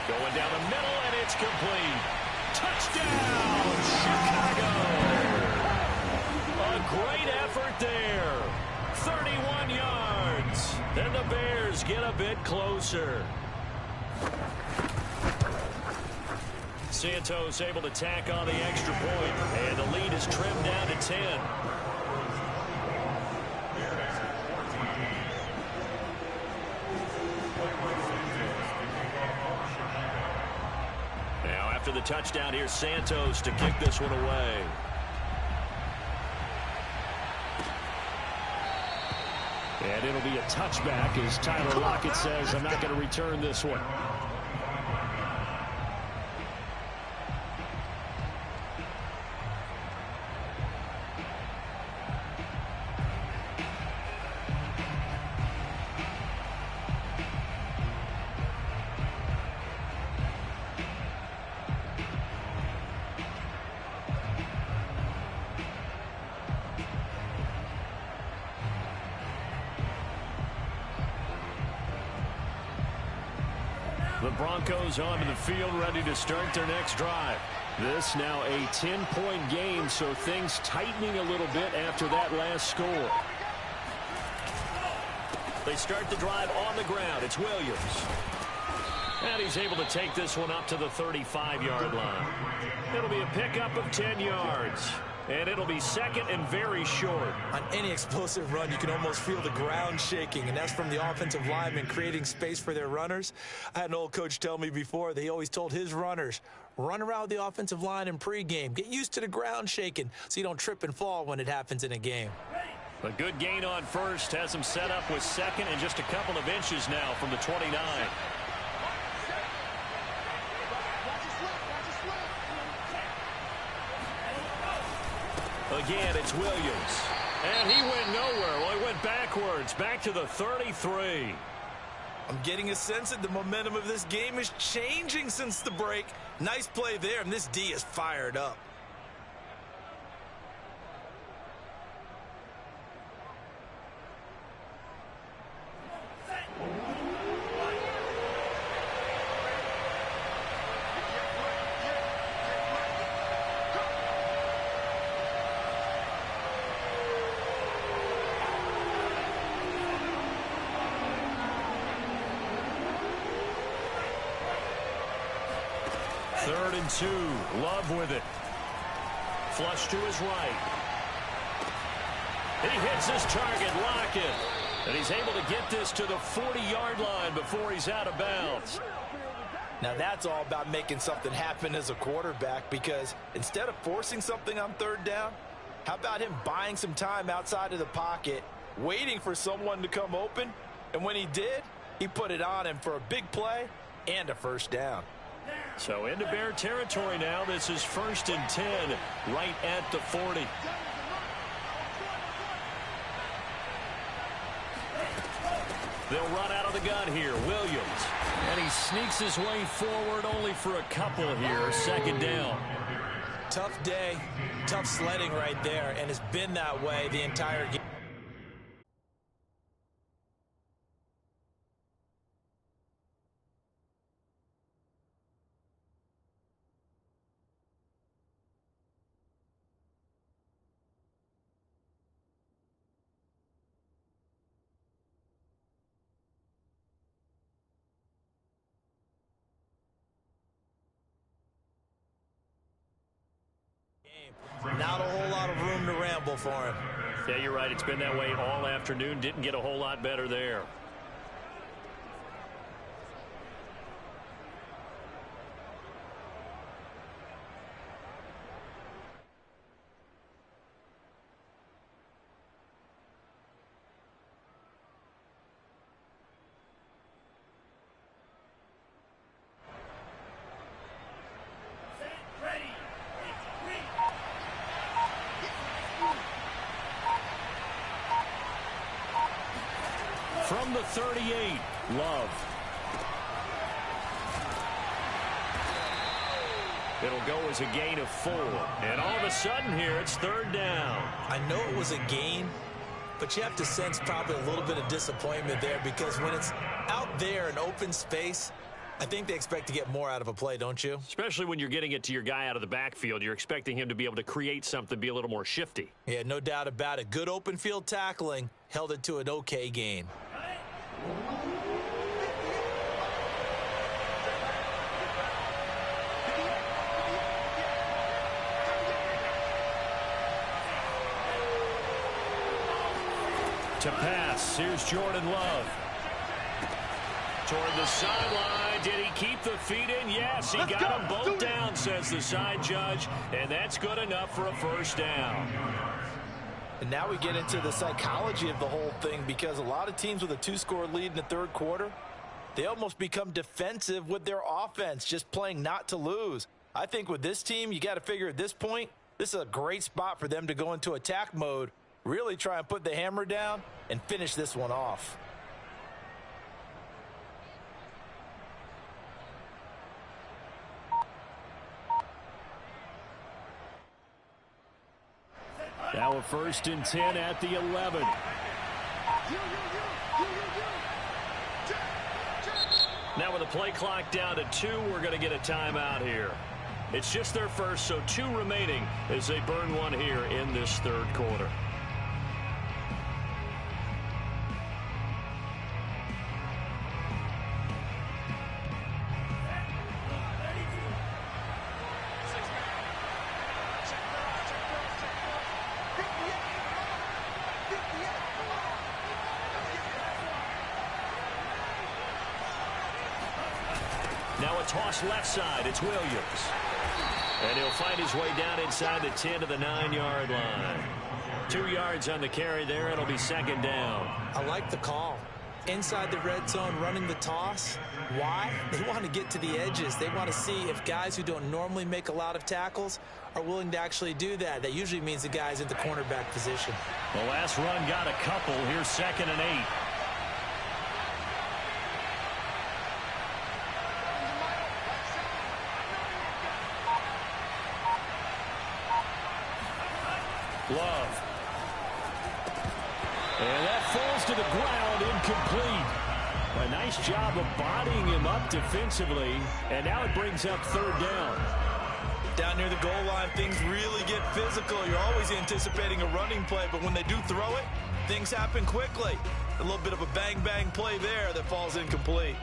Going down the middle, and it's complete. Touchdown, Chicago! A great effort there. 31 yards. Then the Bears get a bit closer. Santos able to tack on the extra point, and the lead is trimmed down to 10. After the touchdown, here's Santos to kick this one away. And it'll be a touchback as Tyler Lockett says, I'm not going to return this one. The Broncos onto the field, ready to start their next drive. This now a 10-point game, so things tightening a little bit after that last score. They start the drive on the ground. It's Williams. And he's able to take this one up to the 35-yard line. It'll be a pickup of 10 yards. And it'll be second and very short. On any explosive run, you can almost feel the ground shaking, and that's from the offensive linemen creating space for their runners. I had an old coach tell me before, he always told his runners, run around with the offensive line in pregame. Get used to the ground shaking so you don't trip and fall when it happens in a game. A good gain on first has him set up with second and just a couple of inches now from the 29. Again, it's Williams. And he went nowhere. Well, he went backwards, back to the 33. I'm getting a sense that the momentum of this game is changing since the break. Nice play there, and this D is fired up. Third and 2. Love with it. Flush to his right. He hits his target, Lockett. And he's able to get this to the 40-yard line before he's out of bounds. Now that's all about making something happen as a quarterback, because instead of forcing something on third down, how about him buying some time outside of the pocket, waiting for someone to come open, and when he did, he put it on him for a big play and a first down. So into Bear territory now. This is 1st and 10 right at the 40. They'll run out of the gun here. Williams. And he sneaks his way forward only for a couple here. Second down. Tough day, tough sledding right there, and it's been that way the entire game. Not a whole lot of room to ramble for him. Yeah, you're right. It's been that way all afternoon. Didn't get a whole lot better there. From the 38, Love. It'll go as a gain of 4. And all of a sudden here, it's third down. I know it was a gain, but you have to sense probably a little bit of disappointment there, because when it's out there in open space, I think they expect to get more out of a play, don't you? Especially when you're getting it to your guy out of the backfield. You're expecting him to be able to create something, be a little more shifty. Yeah, no doubt about it. Good open field tackling held it to an okay gain. To pass, here's Jordan Love. Toward the sideline, did he keep the feet in? Yes, he got them both down, says the side judge, and that's good enough for a first down. And now we get into the psychology of the whole thing, because a lot of teams with a 2-score lead in the third quarter, they almost become defensive with their offense, just playing not to lose. I think with this team, you got to figure at this point, this is a great spot for them to go into attack mode, really try and put the hammer down and finish this one off. Now a 1st and 10 at the 11. Now with the play clock down to 2, we're going to get a timeout here. It's just their first, so 2 remaining as they burn one here in this third quarter. Now a toss left side. It's Williams. And he'll find his way down inside the 10 to the 9-yard line. 2 yards on the carry there. It'll be second down. I like the call. Inside the red zone, running the toss. Why? They want to get to the edges. They want to see if guys who don't normally make a lot of tackles are willing to actually do that. That usually means the guy's in the cornerback position. The last run got a couple. Here's 2nd and 8. Love. And that falls to the ground, incomplete. A nice job of bodying him up defensively, and now it brings up 3rd down. Down near the goal line, things really get physical. You're always anticipating a running play, but when they do throw it, things happen quickly. A little bit of a bang-bang play there that falls incomplete.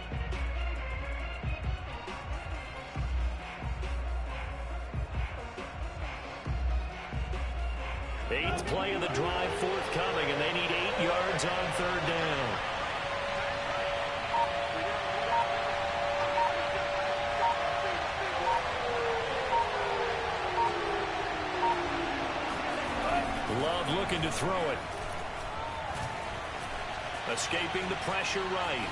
Eighth play of the drive forthcoming, and they need 8 yards on 3rd down. Love looking to throw it. Escaping the pressure right.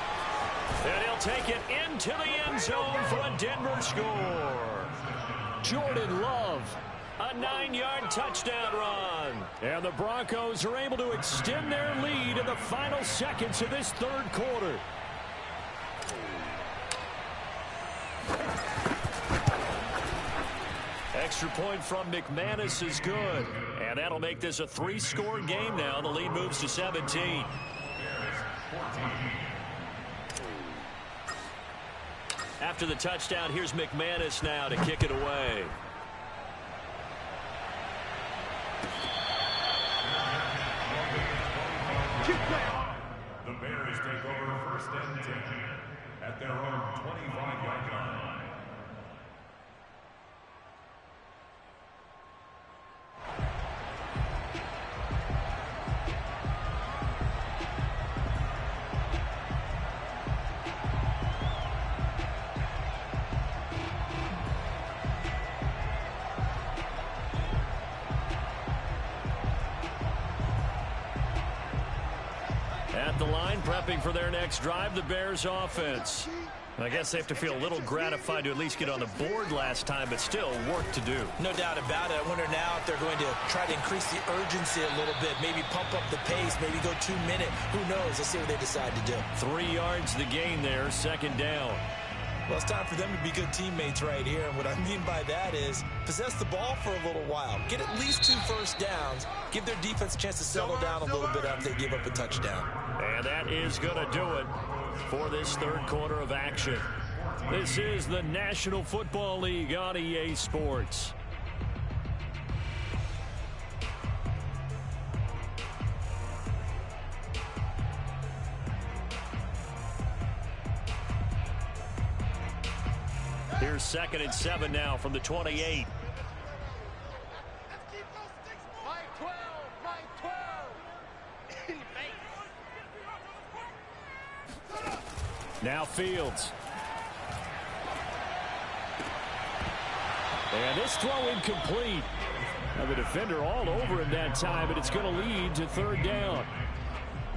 And he'll take it into the end zone for a Denver score. Jordan Love. A 9-yard touchdown run. And the Broncos are able to extend their lead in the final seconds of this 3rd quarter. Extra point from McManus is good. And that'll make this a 3-score game now. The lead moves to 17. After the touchdown, here's McManus now to kick it away. The Bears take over 1st and 10 at their own 25-yard line. At the line, prepping for their next drive, the Bears offense. I guess they have to feel a little gratified to at least get on the board last time, but still work to do. No doubt about it. I wonder now if they're going to try to increase the urgency a little bit, maybe pump up the pace, maybe go 2-minute. Who knows? Let's see what they decide to do. 3 yards the gain there, 2nd down. Well, it's time for them to be good teammates right here. And what I mean by that is possess the ball for a little while. Get at least 2 first downs. Give their defense a chance to settle down a little bit after they give up a touchdown. And that is going to do it for this 3rd quarter of action. This is the National Football League on EA Sports. Here's 2nd and 7 now from the 28. Mike 12, Mike 12. Now Fields. And this throw incomplete. Now the defender all over him that time, but it's going to lead to 3rd down.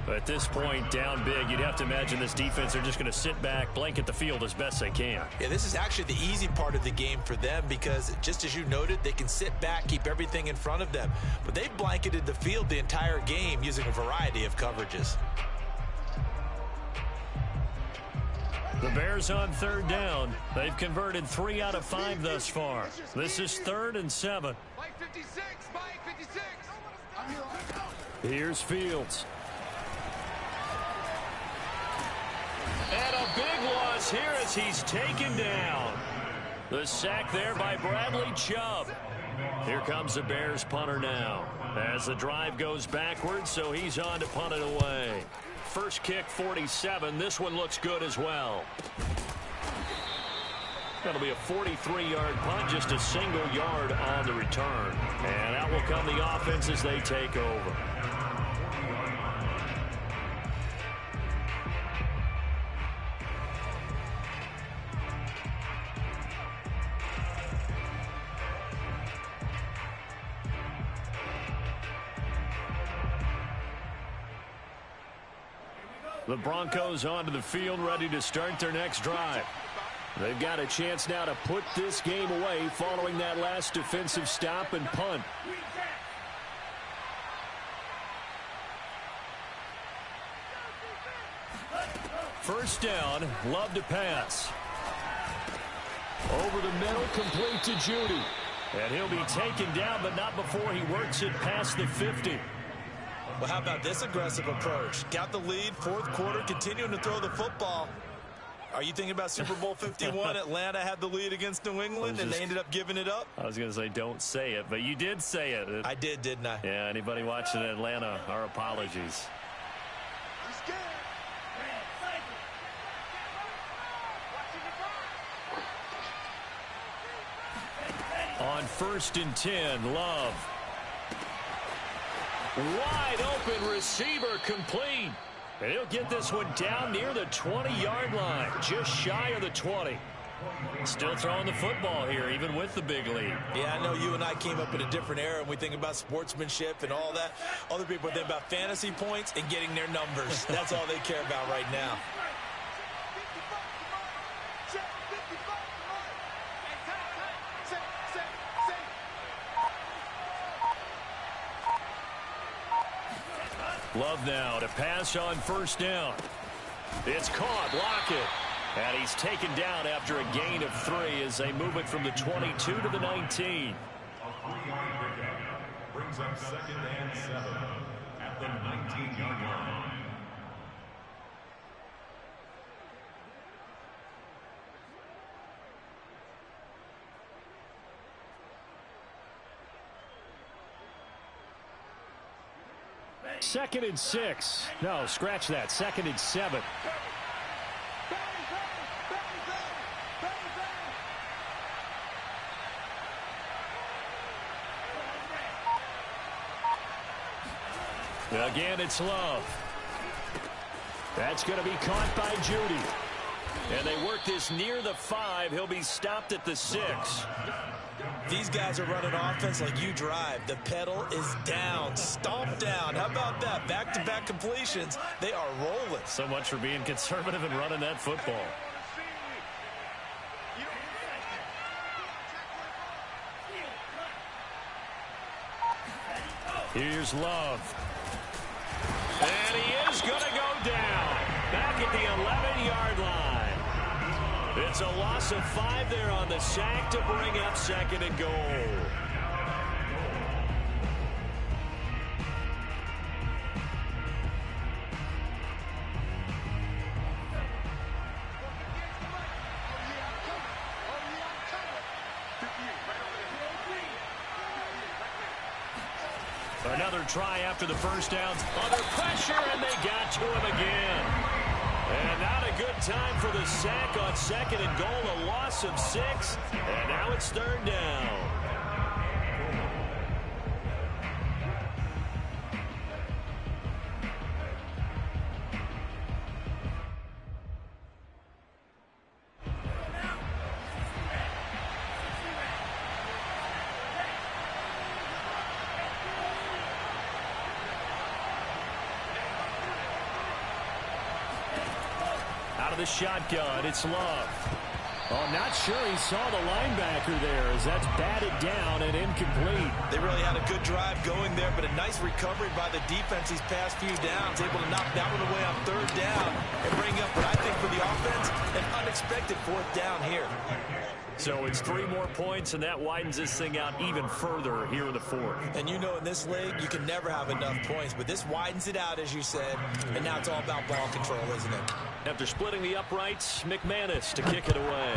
At this point, down big, you'd have to imagine this defense are just going to sit back, blanket the field as best they can. Yeah, this is actually the easy part of the game for them because, just as you noted, they can sit back, keep everything in front of them. But they've blanketed the field the entire game using a variety of coverages. The Bears on 3rd down. They've converted 3 out of 5 thus far. This is 3rd and 7. Mike 56, Mike 56. Here's Fields. And a big loss here as he's taken down. The sack there by Bradley Chubb. Here comes the Bears punter now. As the drive goes backwards, so he's on to punt it away. First kick, 47. This one looks good as well. That'll be a 43-yard punt, just a single yard on the return. And out will come the offense as they take over. The Broncos onto the field, ready to start their next drive. They've got a chance now to put this game away following that last defensive stop and punt. First down, Love to pass. Over the middle, complete to Judy. And he'll be taken down, but not before he works it past the 50. Well, how about this aggressive approach? Got the lead, fourth quarter, continuing to throw the football. Are you thinking about Super Bowl 51? Atlanta had the lead against New England, and they ended up giving it up? I was going to say don't say it, but you did say it. I did, didn't I? Yeah, anybody watching Atlanta, our apologies. On 1st and 10, Love. Wide open receiver complete. And he'll get this one down near the 20-yard line, just shy of the 20. Still throwing the football here, even with the big lead. Yeah, I know you and I came up in a different era, and we think about sportsmanship and all that. Other people think about fantasy points and getting their numbers. That's all they care about right now. Love now to pass on 1st down. It's caught. Lockett. And he's taken down after a gain of 3 as they move it from the 22 to the 19. Brings up 2nd and 7 at the 19-yard line. Second and 6. No, scratch that. 2nd and 7. Again, it's Love. That's going to be caught by Judy. And they work this near the 5. He'll be stopped at the 6. These guys are running offense like you drive. The pedal is down, stomped down. How about that? Back-to-back completions. They are rolling. So much for being conservative and running that football. Here's Love. And he is going to go down. Back at the 11-yard line. It's a loss of 5 there on the sack to bring up 2nd and goal. Another try after the first downs. Under pressure, and they got to him again. And not a good time for the sack on 2nd and goal. A loss of 6, and now it's 3rd down. Out of the shotgun, it's Love. Oh, not sure he saw the linebacker there as that's batted down and incomplete. They really had a good drive going there, but a nice recovery by the defense these past few downs, able to knock that one away on 3rd down and bring up what I think for the offense, an unexpected 4th down here. So it's 3 more points, and that widens this thing out even further here in the 4th. And you know in this league, you can never have enough points, but this widens it out, as you said, and now it's all about ball control, isn't it? After splitting the uprights, McManus to kick it away.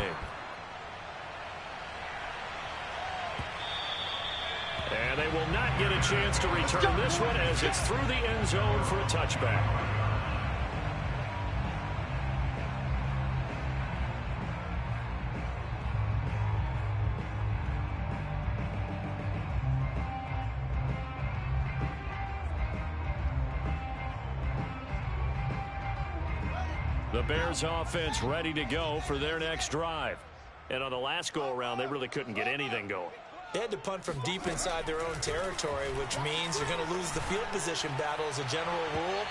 And they will not get a chance to return this one as it's through the end zone for a touchback. The Bears offense ready to go for their next drive. And on the last go-around, they really couldn't get anything going. They had to punt from deep inside their own territory, which means they're going to lose the field position battle as a general rule.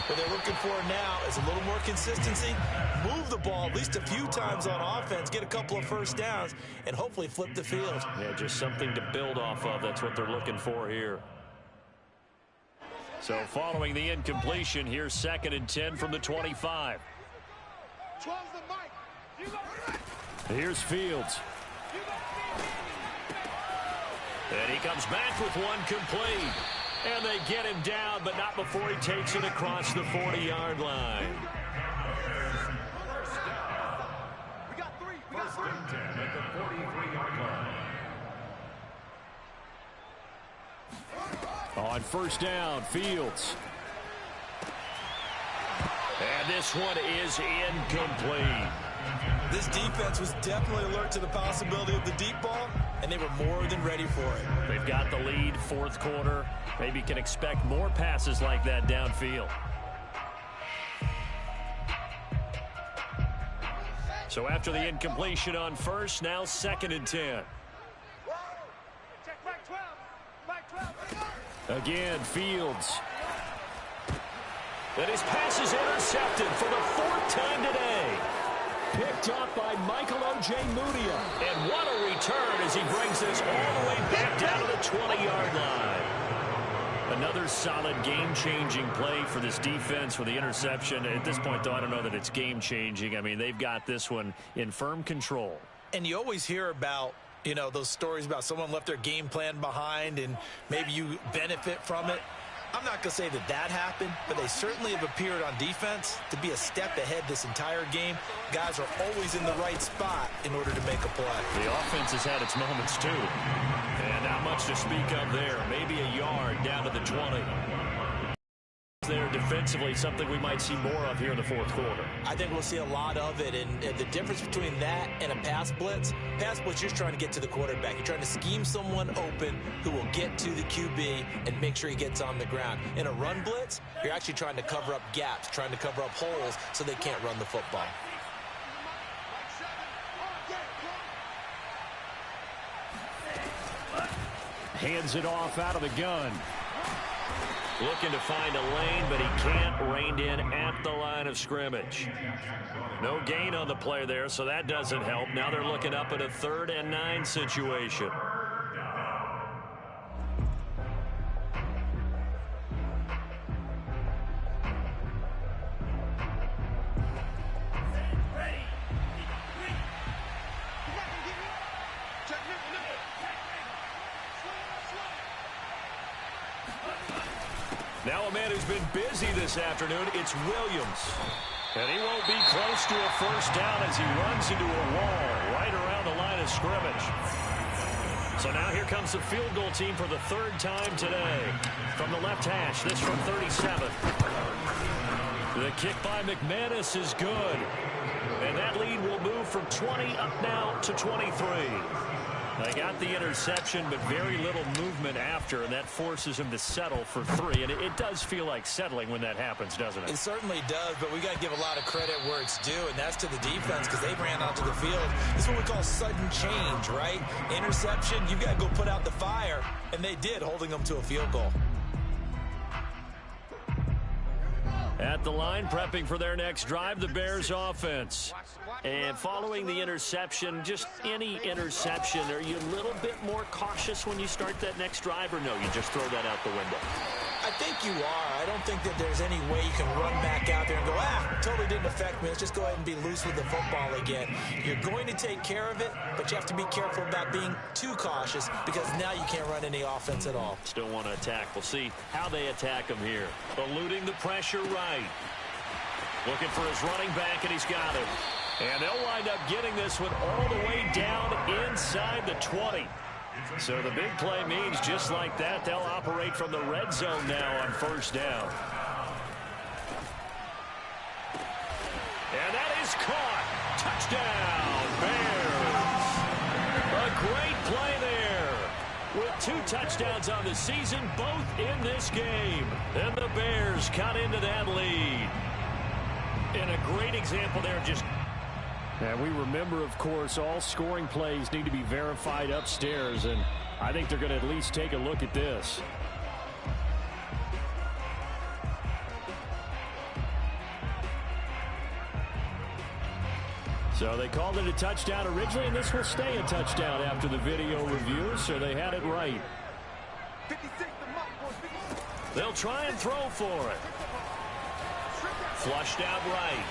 What they're looking for now is a little more consistency, move the ball at least a few times on offense, get a couple of first downs, and hopefully flip the field. Yeah, just something to build off of. That's what they're looking for here. So following the incompletion, here's 2nd and 10 from the 25. Here's Fields. And he comes back with one complete. And they get him down, but not before he takes it across the 40-yard line. First and 10 at the 43-yard line. On first down, Fields. And this one is incomplete. This defense was definitely alert to the possibility of the deep ball, and they were more than ready for it. They've got the lead, 4th quarter. Maybe can expect more passes like that downfield. So after the incompletion on first, now 2nd and 10. Again, Fields. And his pass is intercepted for the 4th time today. Picked up by Michael O.J. Mudia. And what a return as he brings this all the way back down to the 20-yard line. Another solid game-changing play for this defense for the interception. At this point, though, I don't know that it's game-changing. I mean, they've got this one in firm control. And you always hear about, you know, those stories about someone left their game plan behind and maybe you benefit from it. I'm not going to say that that happened, but they certainly have appeared on defense to be a step ahead this entire game. Guys are always in the right spot in order to make a play. The offense has had its moments, too. And not much to speak of there. Maybe a yard down to the 20. There defensively, something we might see more of here in the 4th quarter. I think we'll see a lot of it, and the difference between that and a pass blitz, you're just trying to get to the quarterback. You're trying to scheme someone open who will get to the QB and make sure he gets on the ground. In a run blitz, you're actually trying to cover up gaps, trying to cover up holes so they can't run the football. Hands it off out of the gun. Looking to find a lane, but he can't. Reined in at the line of scrimmage. No gain on the play there, so that doesn't help. Now they're looking up at a 3rd and 9 situation. Now a man who's been busy this afternoon, it's Williams. And he won't be close to a first down as he runs into a wall right around the line of scrimmage. So now here comes the field goal team for the 3rd time today. From the left hash, this from 37. The kick by McManus is good. And that lead will move from 20 up now to 23. They got the interception, but very little movement after, and that forces him to settle for 3. And it does feel like settling when that happens, doesn't it? It certainly does, but we got to give a lot of credit where it's due, and that's to the defense because they ran onto the field. This is what we call sudden change, right? Interception, you got to go put out the fire, and they did, holding them to a field goal. At the line, prepping for their next drive, the Bears offense. And following the interception, just any interception, are you a little bit more cautious when you start that next drive, or no, you just throw that out the window? I think you are. I don't think that there's any way you can run back out there and go, totally didn't affect me. Let's just go ahead and be loose with the football again. You're going to take care of it, but you have to be careful about being too cautious because now you can't run any offense at all. Still want to attack. We'll see how they attack him here. Eluding the pressure right. Looking for his running back, and he's got him. And they'll wind up getting this one all the way down inside the 20. So the big play means just like that, they'll operate from the red zone now on first down. And that is caught. Touchdown, Bears. A great play there. With 2 touchdowns on the season, both in this game. And the Bears cut into that lead. And a great example there, just... And we remember, of course, all scoring plays need to be verified upstairs, and I think they're going to at least take a look at this. So they called it a touchdown originally, and this will stay a touchdown after the video review, so they had it right. They'll try and throw for it. Flushed out right.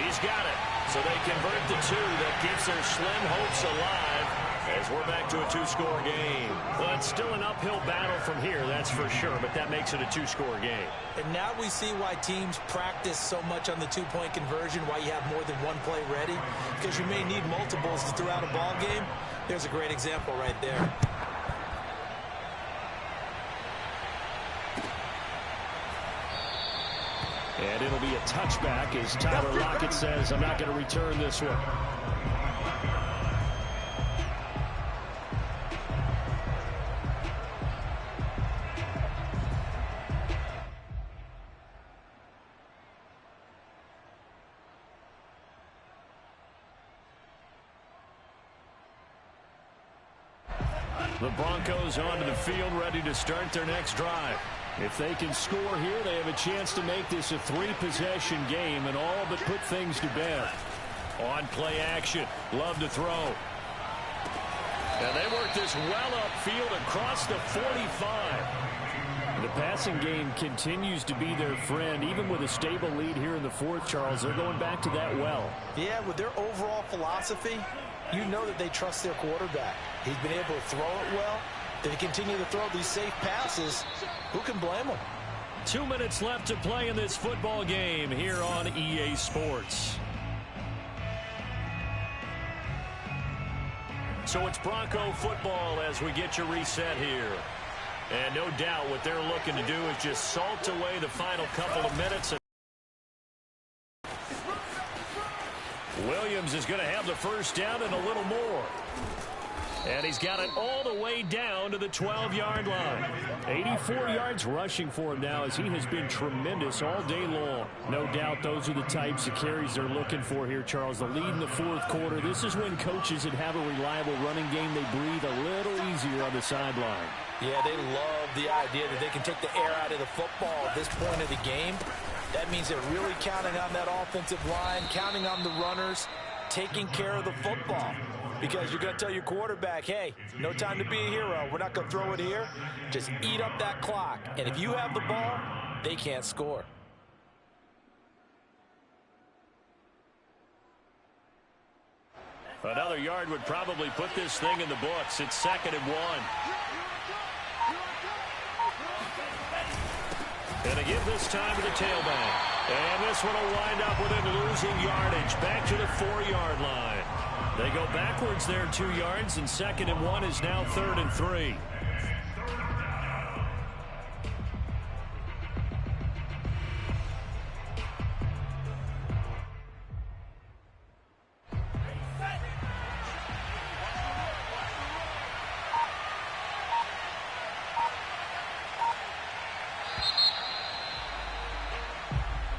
He's got it. So they convert the 2. That keeps their slim hopes alive as we're back to a 2-score game. Well, it's still an uphill battle from here, that's for sure, but that makes it a 2-score game. And now we see why teams practice so much on the 2-point conversion, why you have more than one play ready, because you may need multiples to throw out a ball game. There's a great example right there. And it'll be a touchback as Tyler Lockett says, I'm not going to return this one. The Broncos onto the field, ready to start their next drive. If they can score here, they have a chance to make this a 3-possession game and all but put things to bed. On play action, love to throw. And they work this well upfield across the 45. The passing game continues to be their friend. Even with a stable lead here in the 4th, Charles, they're going back to that well. Yeah, with their overall philosophy, you know that they trust their quarterback. He's been able to throw it well. They continue to throw these safe passes. Who can blame them? 2 minutes left to play in this football game here on EA Sports. So it's Bronco football as we get you reset here. And no doubt what they're looking to do is just salt away the final couple of minutes. Williams is going to have the first down and a little more. And he's got it all the way down to the 12-yard line. 84 yards rushing for him now as he has been tremendous all day long. No doubt those are the types of carries they're looking for here, Charles. The lead in the 4th quarter. This is when coaches that have a reliable running game, they breathe a little easier on the sideline. Yeah, they love the idea that they can take the air out of the football at this point of the game. That means they're really counting on that offensive line, counting on the runners, taking care of the football. Because you're going to tell your quarterback, hey, no time to be a hero. We're not going to throw it here. Just eat up that clock. And if you have the ball, they can't score. Another yard would probably put this thing in the books. It's 2nd and 1. And they give this time to the tailback. And this one will wind up with him losing yardage. Back to the 4-yard line. They go backwards there 2 yards, and 2nd and 1 is now 3rd and 3.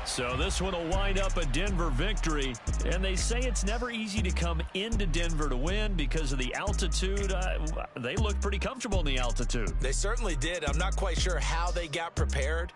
So this one will wind up a Denver victory. And they say it's never easy to come into Denver to win because of the altitude. They looked pretty comfortable in the altitude. They certainly did. I'm not quite sure how they got prepared.